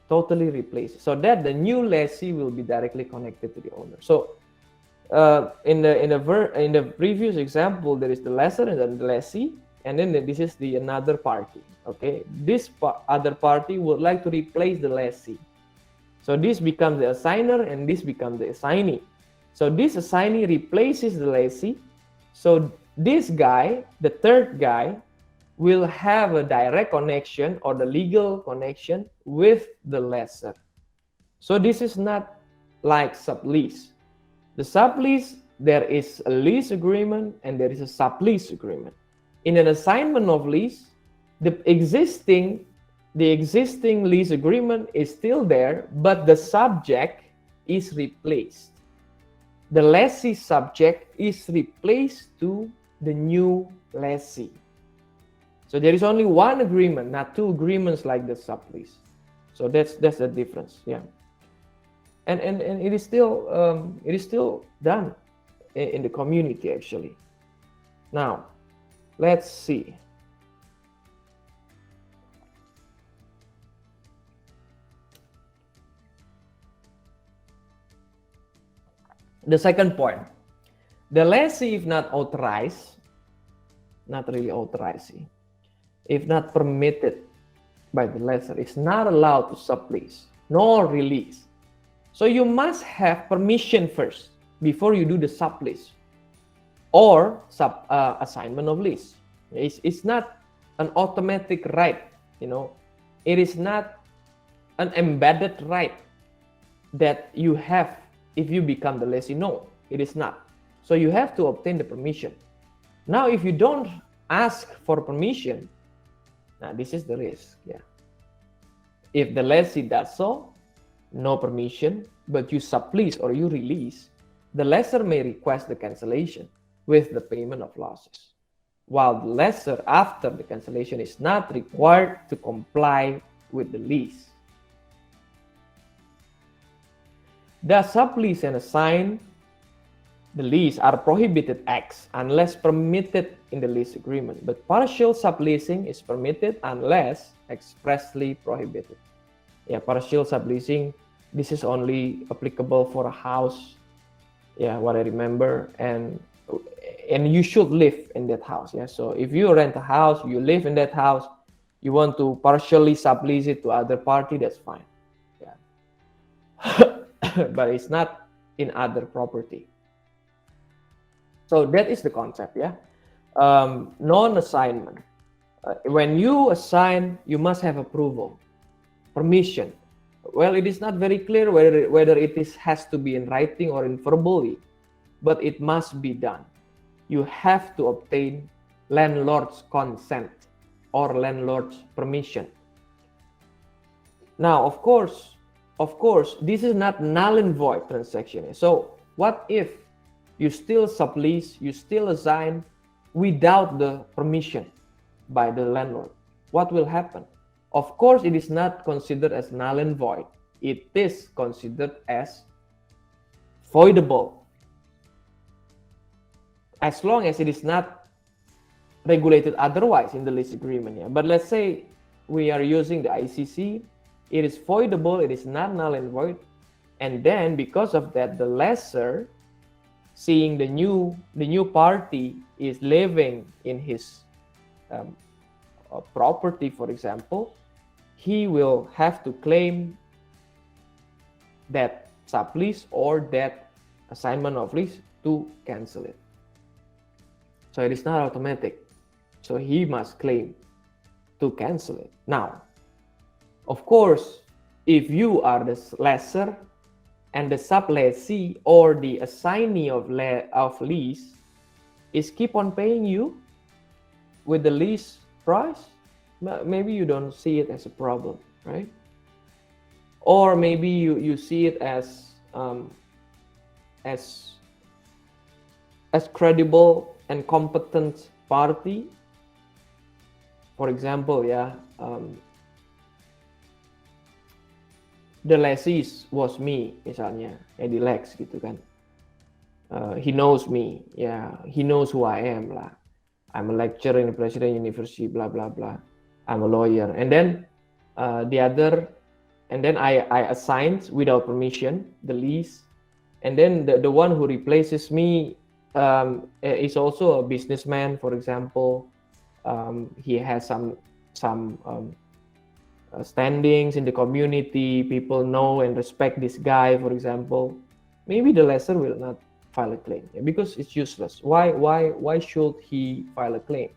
Totally replaces. So that the new lessee will be directly connected to the owner. So in the previous example, there is the lessor and then the lessee, and then this is the another party. Okay, this other party would like to replace the lessee. So this becomes the assigner and this becomes the assignee. So this assignee replaces the lessee. So this guy, the third guy, will have a direct connection or the legal connection with the lessor. So this is not like sublease. The sublease, there is a lease agreement and there is a sublease agreement. In an assignment of lease, the existing lease agreement is still there, but the subject is replaced. The lessee subject is replaced to the new lessee. So there is only one agreement, not two agreements like the sublease. So that's the difference. Yeah. And it is still done in the community actually. Now, let's see. The second point, the lessee, if not authorized, not really authorized, if not permitted by the lessor, is not allowed to sublease nor release. So you must have permission first before you do the sublease or assignment of lease. It's not an automatic right, you know. It is not an embedded right that you have if you become the lessee. No, it is not. So you have to obtain the permission. Now, if you don't ask for permission, now this is the risk. Yeah. If the lessee does so, no permission, but you sublease or you release, the lessor may request the cancellation with the payment of losses, while the lessor, after the cancellation, is not required to comply with the lease. The sublease and assign the lease are prohibited acts unless permitted in the lease agreement, but partial subleasing is permitted unless expressly prohibited. Yeah, partial subleasing, this is only applicable for a house. Yeah, what I remember, and you should live in that house. Yeah, so if you rent a house, you live in that house, You want to partially sublease it to other party, that's fine. Yeah. But it's not in other property. So that is the concept, yeah. Non-assignment. When you assign, you must have approval, permission. Well, it is not very clear whether has to be in writing or in verbally, but it must be done. You have to obtain landlord's consent or landlord's permission. Now, of course, this is not null and void transaction. So what if you still sublease, you still assign without the permission by the landlord? What will happen? Of course, it is not considered as null and void. It is considered as voidable, as long as it is not regulated otherwise in the lease agreement. Yeah. But let's say we are using the ICC, it is voidable, it is not null and void, and then because of that, the lessor, seeing the new party is living in his property, for example, he will have to claim that sublease or that assignment of lease to cancel it. So it is not automatic. So he must claim to cancel it. Now, of course, if you are the lessor and the sublessee or the assignee of lease is keep on paying you with the lease price, maybe you don't see it as a problem, right? Or maybe you see it as credible and competent party. For example, yeah, the lessee was me, misalnya, Eddy Leks gitu kan. He knows me, yeah, he knows who I am lah. I'm a lecturer in the President University, blah blah blah. I'm a lawyer, and then I assigned without permission the lease, and then the one who replaces me is also a businessman, for example. He has some standings in the community. People know and respect this guy, for example. Maybe the lessor will not file a claim because it's useless. Why should he file a claim?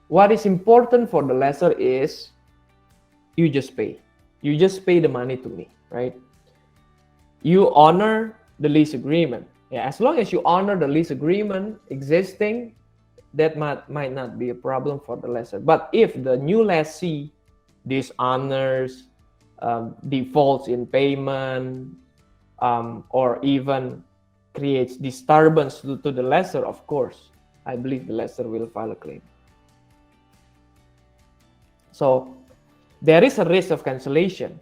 What is important for the lessor is you just pay. You just pay the money to me, right? You honor the lease agreement. Yeah, as long as you honor the lease agreement existing, that might not be a problem for the lessor. But if the new lessee dishonors, defaults in payment, or even creates disturbance to the lessor, of course, I believe the lessor will file a claim. So there is a risk of cancellation,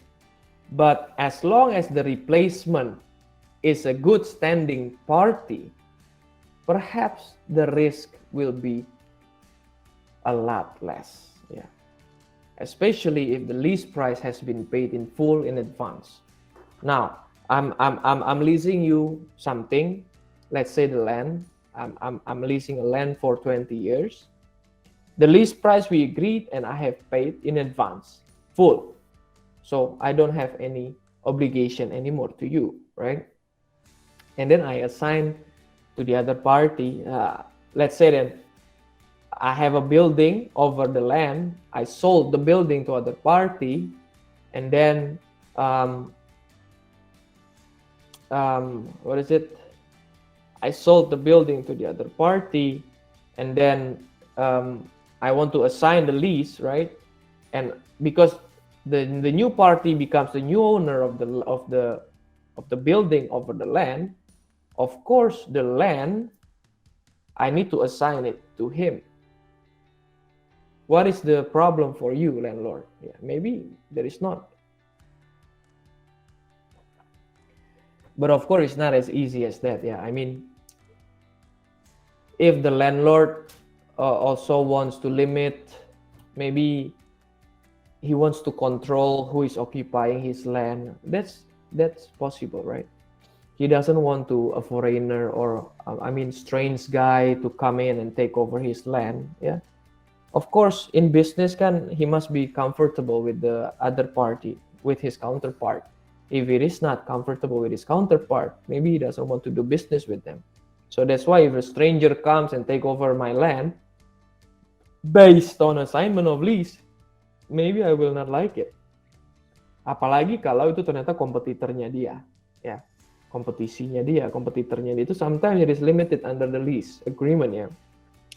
but as long as the replacement is a good standing party, perhaps the risk will be a lot less. Yeah, especially if the lease price has been paid in full in advance. Now, I'm leasing you something. Let's say the land. I'm leasing a land for 20 years. The lease price we agreed, and I have paid in advance, full. So I don't have any obligation anymore to you, right? And then I assign to the other party. Let's say then I have a building over the land. I sold the building to other party, and then I sold the building to the other party, and then I want to assign the lease, right? And because the new party becomes the new owner of the building over the land, of course the land, I need to assign it to him. What is the problem for you, landlord? Yeah, maybe there is not. But of course, it's not as easy as that. Yeah, I mean, if the landlord also wants to limit, maybe he wants to control who is occupying his land. That's possible, right? He doesn't want a foreigner or strange guy to come in and take over his land. Yeah. Of course, in business he must be comfortable with the other party, with his counterpart. If he is not comfortable with his counterpart, maybe he doesn't want to do business with them. So that's why if a stranger comes and take over my land based on assignment of lease, maybe I will not like it. Apalagi kalau itu ternyata kompetitornya dia, ya, kompetitornya dia itu sometimes it is limited under the lease agreement, ya.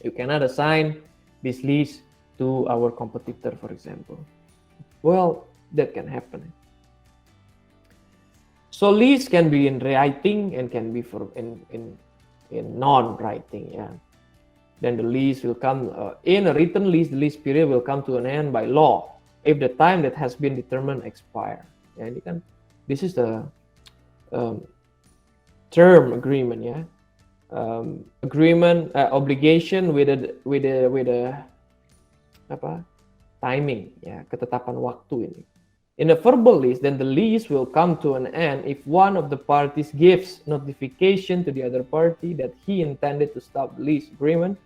You cannot assign this lease to our competitor, for example. Well, that can happen. So lease can be in writing and can be in non-writing, yeah. Then the lease will come in a written lease. The lease period will come to an end by law if the time that has been determined expire. Ya, ini kan, this is the term agreement, ya. Agreement obligation with a timing, ya, ketetapan waktu ini. In a verbal lease, then the lease will come to an end if one of the parties gives notification to the other party that he intended to stop the lease agreement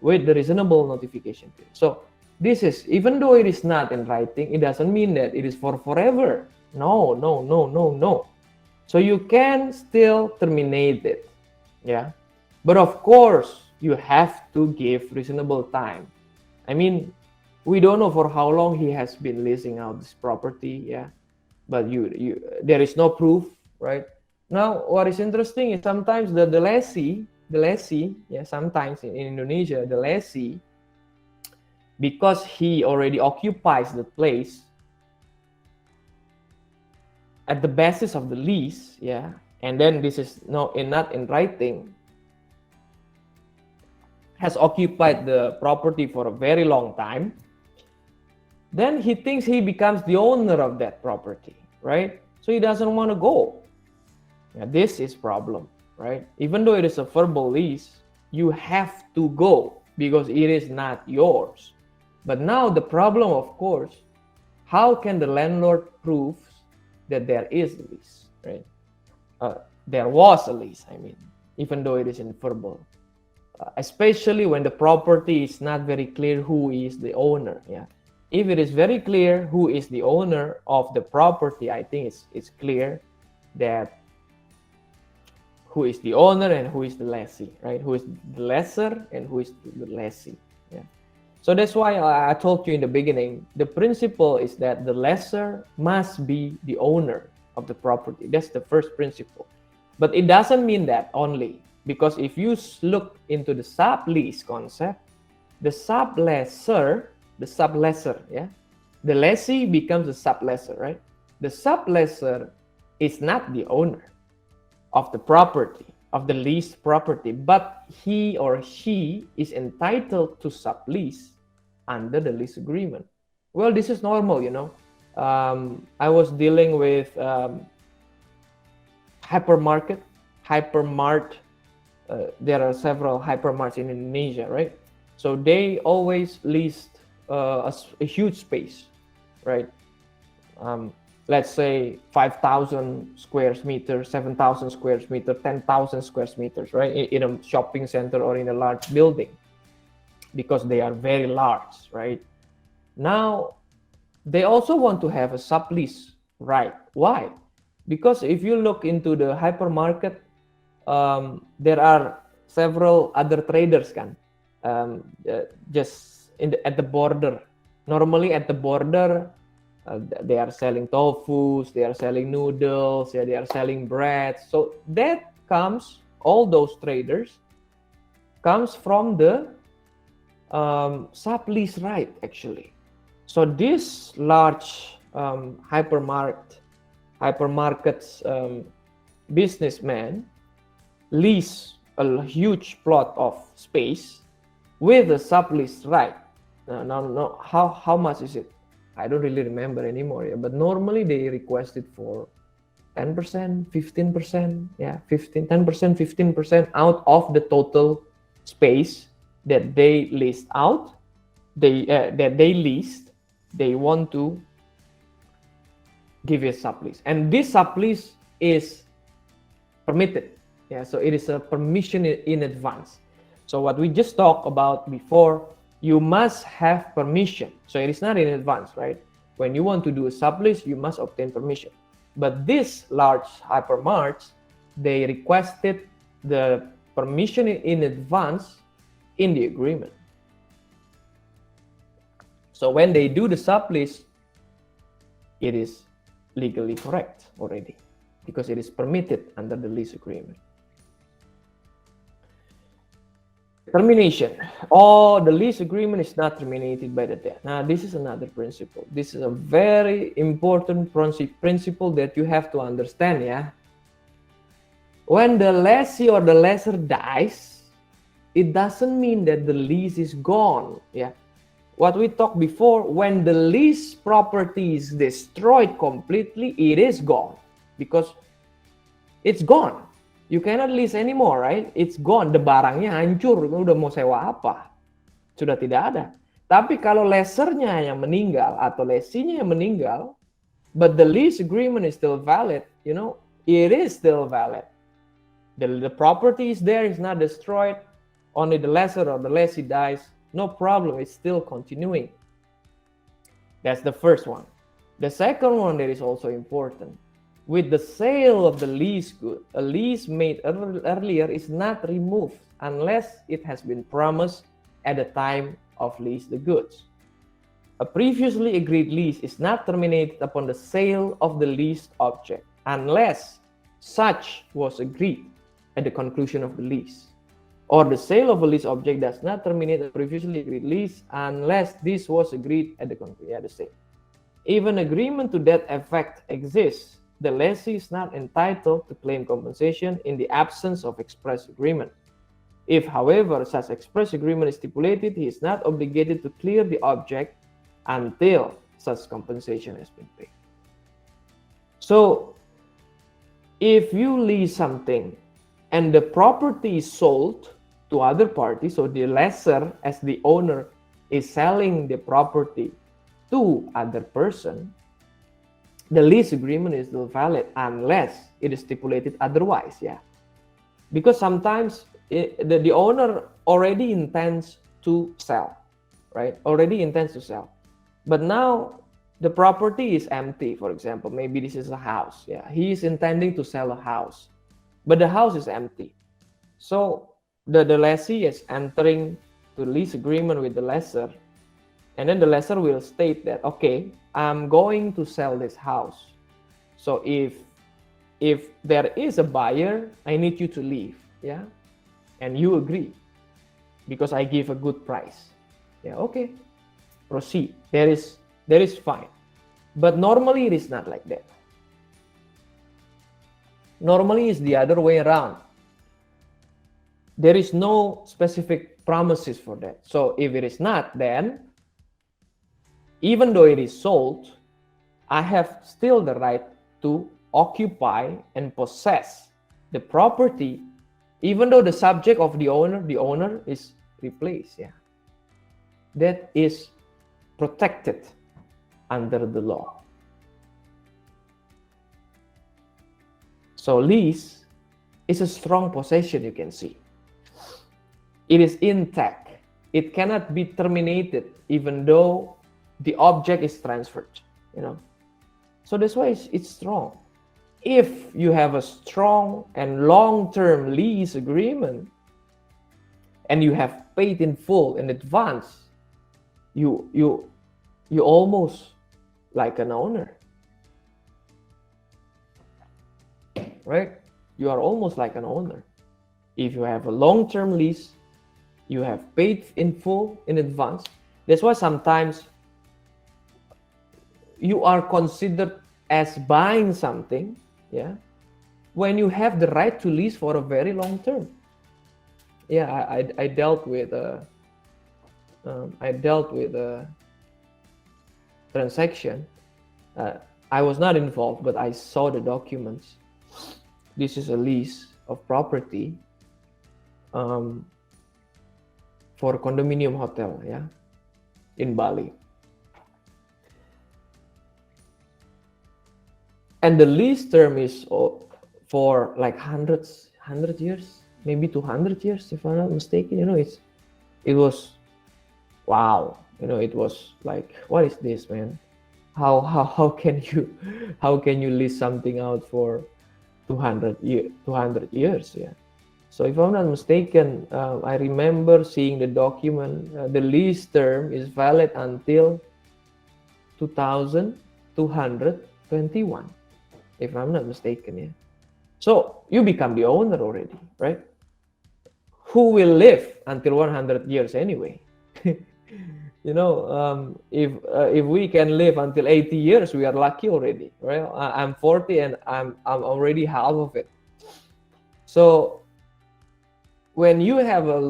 with the reasonable notification period. So this is, even though it is not in writing, it doesn't mean that it is for forever. No. So you can still terminate it, yeah. But of course, you have to give reasonable time. I mean, we don't know for how long he has been leasing out this property, yeah. But there is no proof, right? Now, what is interesting is sometimes the lessee, yeah, sometimes in Indonesia, the lessee, because he already occupies the place at the basis of the lease, yeah, and then this is not in writing, has occupied the property for a very long time, then he thinks he becomes the owner of that property, right? So he doesn't want to go. Yeah, this is problem, right? Even though it is a verbal lease, you have to go because it is not yours. But now the problem, of course, how can the landlord prove that there is a lease, right? There was a lease, I mean, even though it is in verbal. Especially when the property is not very clear who is the owner, yeah. If it is very clear who is the owner of the property, I think it's clear that who is the owner and who is the lessee, right? Who is the lessor and who is the lessee, yeah. So that's why I told you in the beginning, the principle is that the lessor must be the owner of the property. That's the first principle. But it doesn't mean that only, because if you look into the sublease concept, the sublessor, yeah, the lessee becomes the sublessor, right? The sublessor is not the owner of the property, of the leased property, but he or she is entitled to sublease under the lease agreement. Well, this is normal, you know. I was dealing with hypermart. There are several hypermarts in Indonesia, right? So they always leased a huge space, right? Let's say 5,000 square meters, 7,000 square meters, 10,000 square meters, right? In a shopping center or in a large building, because they are very large, right? Now, they also want to have a sublease right. Why? Because if you look into the hypermarket, there are several other traders, just at the border. Normally at the border, they are selling tofu, they are selling noodles, yeah, they are selling bread. So that comes, all those traders comes from the sublease right, actually. So this large hypermarkets businessman lease a huge plot of space with a sublease right. Now, how much is it? I don't really remember anymore, yeah, but normally they requested for 10%, 15%, yeah, 10%, 15% out of the total space that they leased out, that they leased. They want to give you a sublease, and this sublease is permitted, yeah. So it is a permission in advance. So what we just talked about before, you must have permission. So it is not in advance, right? When you want to do a sublease, you must obtain permission. But this large hypermarts, they requested the permission in advance in the agreement. So when they do the sublease, it is legally correct already because it is permitted under the lease agreement. Termination. Oh, the lease agreement is not terminated by the debt. Now, this is another principle. This is a very important principle that you have to understand, yeah. When the lessee or the lessor dies, it doesn't mean that the lease is gone, yeah. What we talked before, when the lease property is destroyed completely, it is gone because it's gone. You cannot lease anymore, right? It's gone. The barangnya hancur. Udah mau sewa apa? Sudah tidak ada. Tapi kalau lessernya yang meninggal atau lessee-nya yang meninggal, but the lease agreement is still valid, you know, it is still valid. The property is there, it's not destroyed. Only the lessor or the lessee dies. No problem, it's still continuing. That's the first one. The second one that is also important. With the sale of the lease good, a lease made earlier is not removed unless it has been promised at the time of lease the goods. A previously agreed lease is not terminated upon the sale of the leased object unless such was agreed at the conclusion of the lease. Or the sale of a lease object does not terminate a previously agreed lease unless this was agreed at the conclusion of the sale. If an agreement to that effect exists, the lessee is not entitled to claim compensation in the absence of express agreement. If, however, such express agreement is stipulated, he is not obligated to clear the object until such compensation has been paid. So, if you lease something and the property is sold to other parties, so the lessor as the owner is selling the property to other person, the lease agreement is still valid unless it is stipulated otherwise, yeah. Because sometimes the owner already intends to sell, right? Already intends to sell. But now the property is empty, for example. Maybe this is a house, yeah. He is intending to sell a house, but the house is empty. So the lessee is entering to lease agreement with the lessor, and then the lessor will state that, okay, I'm going to sell this house. So if there is a buyer, I need you to leave, yeah? And you agree because I give a good price. Yeah, okay. Proceed. That is fine. But normally it is not like that. Normally it's the other way around. There is no specific promises for that. So if it is not, then even though it is sold, I have still the right to occupy and possess the property, even though the subject of the owner is replaced. Yeah, that is protected under the law. So lease is a strong possession, you can see. It is intact. It cannot be terminated even though the object is transferred, you know. So that's why it's strong. If you have a strong and long-term lease agreement and you have paid in full in advance, you almost like an owner, right? You are almost like an owner. If you have a long-term lease, you have paid in full in advance. That's why sometimes you are considered as buying something, yeah, when you have the right to lease for a very long term. Yeah, I dealt with a transaction. I was not involved, but I saw the documents. This is a lease of property for a condominium hotel, yeah, in Bali. And the lease term is for like 100 years, maybe 200 years, if I'm not mistaken. You know, it was wow, it was like, what is this, man? How can you lease something out for 200 years? Yeah. So if I'm not mistaken, I remember seeing the document. The lease term is valid until 2221, if I'm not mistaken. Yeah. So you become the owner already, right? Who will live until 100 years anyway? If we can live until 80 years, we are lucky already, right? I'm 40 and I'm already half of it. So when you have a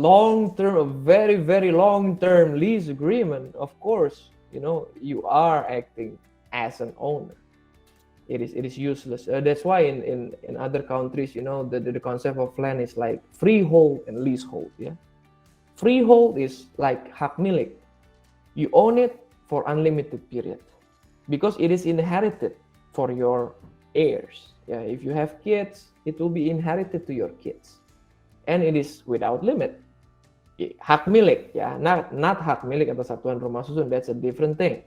very, very long-term lease agreement, of course, you are acting as an owner. It is useless. That's why in other countries, the concept of land is like freehold and leasehold. Yeah, freehold is like hak milik. You own it for unlimited period because it is inherited for your heirs. Yeah, if you have kids, it will be inherited to your kids, and it is without limit. Hak milik, ya, not hak milik atau satuan rumah susun. That's a different thing.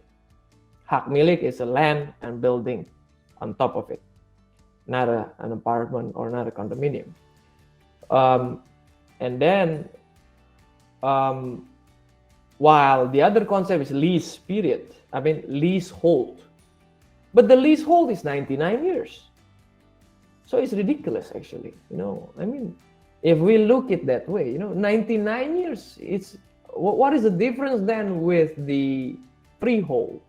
Hak milik is a land and building on top of it, not an apartment or not a condominium. And then, while the other concept is lease period, leasehold. But the leasehold is 99 years. So it's ridiculous, actually. If we look at that way, 99 years, what is the difference then with the freehold?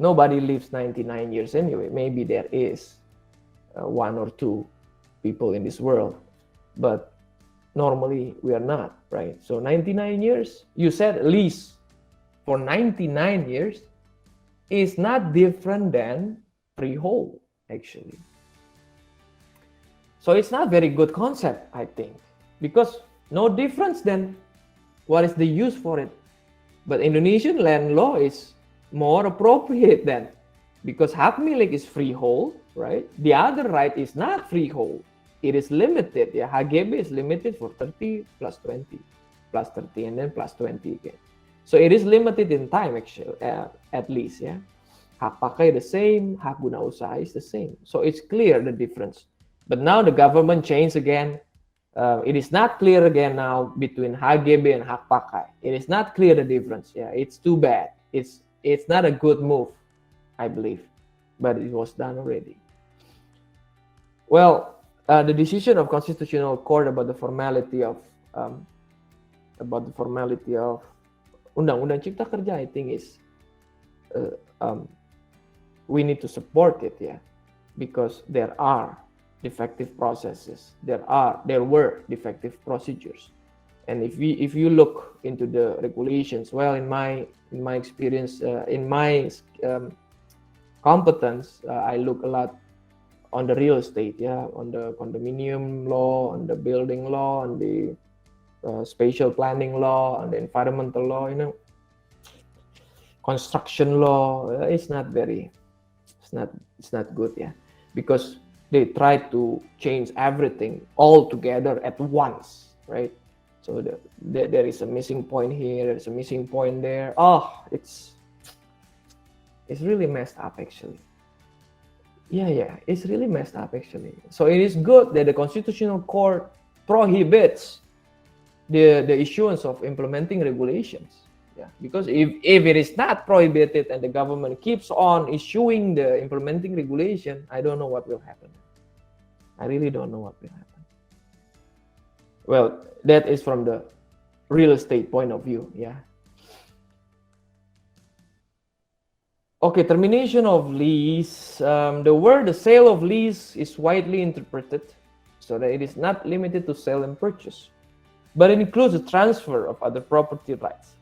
Nobody lives 99 years anyway. Maybe there is one or two people in this world, but normally we are not, right? So 99 years, you said lease for 99 years is not different than freehold, actually. So it's not very good concept, I think, because no difference then. What is the use for it? But Indonesian land law is more appropriate then, because hak milik is freehold, right? The other right is not freehold. It is limited. Yeah, HGB is limited for 30 plus 20, plus 30 and then plus 20 again. So it is limited in time, actually, at least. Yeah, hak pakai the same, hak guna usaha is the same. So it's clear the difference. But now the government changed again. It is not clear again now between HGB and hak pakai. It is not clear the difference. Yeah, it's too bad. It's not a good move, I believe, but it was done already. Well, the decision of Constitutional Court about the formality of Undang-Undang Cipta Kerja, I think is we need to support it, yeah, because there are defective processes, there were defective procedures, and if you look into the regulations, well, in my experience, in my competence, I look a lot on the real estate, yeah, on the condominium law, on the building law, on the spatial planning law, on the environmental law, construction law. It's not good, yeah, because they try to change everything all together at once, right? So there is a missing point here, there's a missing point there. Oh, it's really messed up, actually. Yeah, it's really messed up, actually. So it is good that the Constitutional Court prohibits the issuance of implementing regulations. Yeah, because if it is not prohibited and the government keeps on issuing the implementing regulation, I don't know what will happen. I really don't know what will happen. Well, that is from the real estate point of view, yeah. Okay, termination of lease. The sale of lease is widely interpreted so that it is not limited to sale and purchase, but it includes the transfer of other property rights,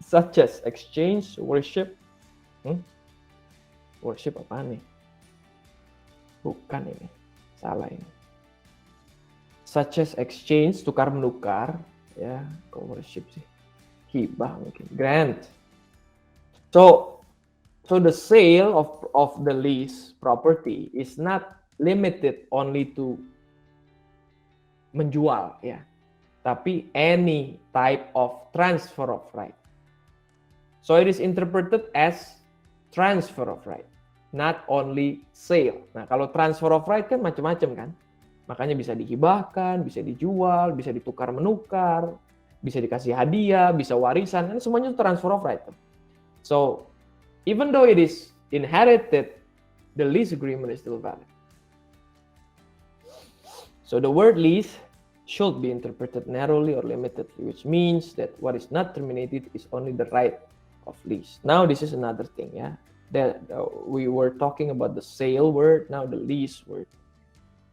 such as exchange, worship. Worship apa nih? Bukan ini, salah ini. Such as exchange, tukar menukar, ya, kok worship sih? Hibah mungkin, grant. So the sale of the lease property is not limited only to menjual, ya, tapi any type of transfer of right. So it is interpreted as transfer of right, not only sale. Nah, kalau transfer of right kan macam-macam kan. Makanya bisa dihibahkan, bisa dijual, bisa ditukar menukar, bisa dikasih hadiah, bisa warisan, kan semuanya itu transfer of right. So even though it is inherited, the lease agreement is still valid. So the word lease should be interpreted narrowly or limitedly, which means that what is not terminated is only the right of lease. Now this is another thing, yeah. That we were talking about the sale word, now the lease word.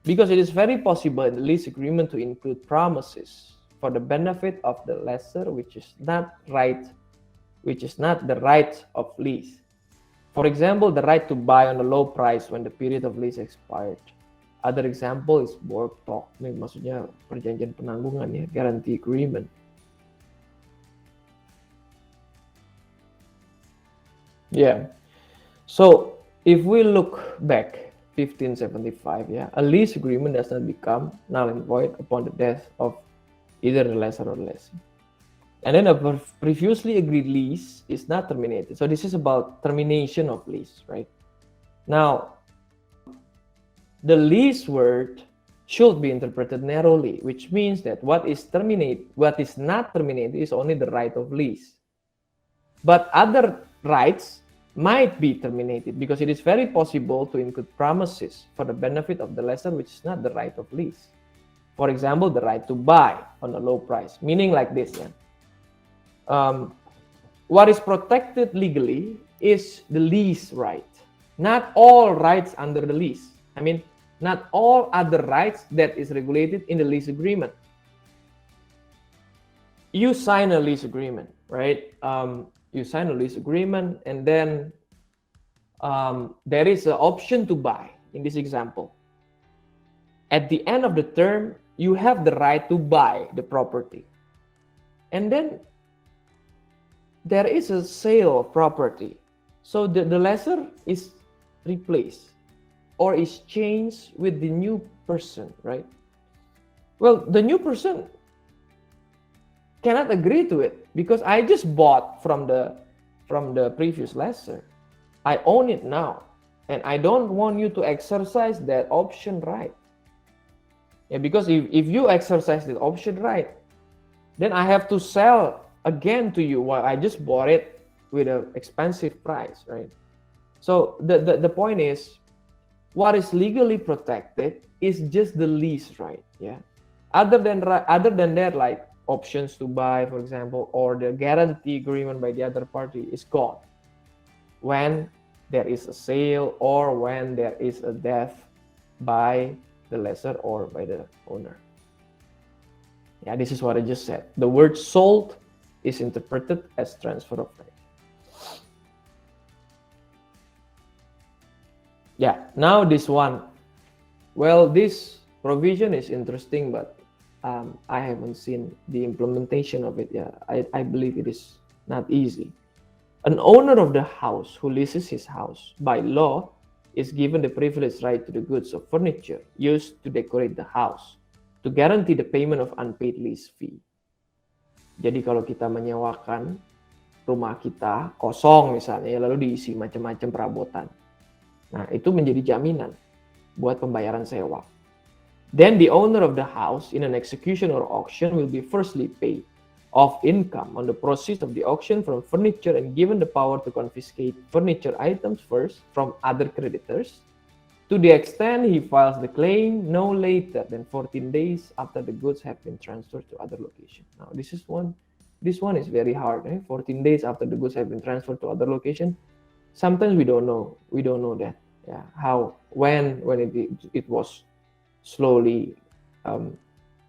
Because it is very possible in the lease agreement to include promises for the benefit of the lessor, which is not the right of lease. For example, the right to buy on a low price when the period of lease expired. Other example is work talk. Ini maksudnya perjanjian penanggungan ya, guarantee agreement. Yeah. So if we look back 1575, yeah, a lease agreement does not become null and void upon the death of either the lessor or the lessee. And then a previously agreed lease is not terminated. So this is about termination of lease, right? Now, the lease word should be interpreted narrowly, which means that what is not terminated is only the right of lease. But other rights might be terminated because it is very possible to include promises for the benefit of the lessor, which is not the right of lease. For example, the right to buy on a low price, meaning like this, yeah. What is protected legally is the lease right, not all rights under the lease. I mean, not all other rights that is regulated in the lease agreement. You sign a lease agreement, right? You sign a lease agreement, and then there is an option to buy in this example. At the end of the term, you have the right to buy the property. And then there is a sale of property. So the lessor is replaced or is changed with the new person, right? Well, the new person cannot agree to it because I just bought from the previous lessor. I own it now, and I don't want you to exercise that option right. Yeah, because if you exercise the option right, then I have to sell again to you while I just bought it with an expensive price, right? So the point is, what is legally protected is just the lease right, yeah. Other than that, like options to buy, for example, or the guarantee agreement by the other party is gone when there is a sale or when there is a death by the lessor or by the owner. Yeah, this is what I just said. The word sold is interpreted as transfer of right. Yeah, now this one. Well, this provision is interesting, but I haven't seen the implementation of it yet. I believe it is not easy. An owner of the house who leases his house by law is given the privileged right to the goods of furniture used to decorate the house to guarantee the payment of unpaid lease fee. Jadi kalau kita menyewakan rumah kita kosong misalnya, lalu diisi macam-macam perabotan. Nah, itu menjadi jaminan buat pembayaran sewa. Then the owner of the house in an execution or auction will be firstly paid of income on the proceeds of the auction from furniture and given the power to confiscate furniture items first from other creditors to the extent he files the claim no later than 14 days after the goods have been transferred to other location. Now this one is very hard. 14 days after the goods have been transferred to other location. Sometimes we don't know that. Yeah, how when it was slowly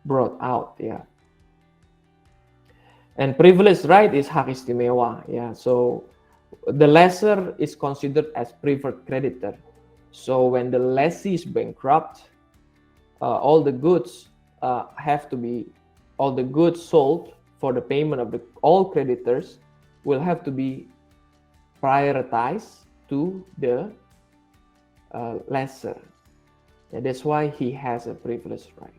brought out. Yeah. And privileged right is hak istimewa. Yeah, so the lessor is considered as preferred creditor. So when the lessee is bankrupt, all the goods sold for the payment of all creditors will have to be prioritized to the lessor. Yeah, that's why he has a privileged right.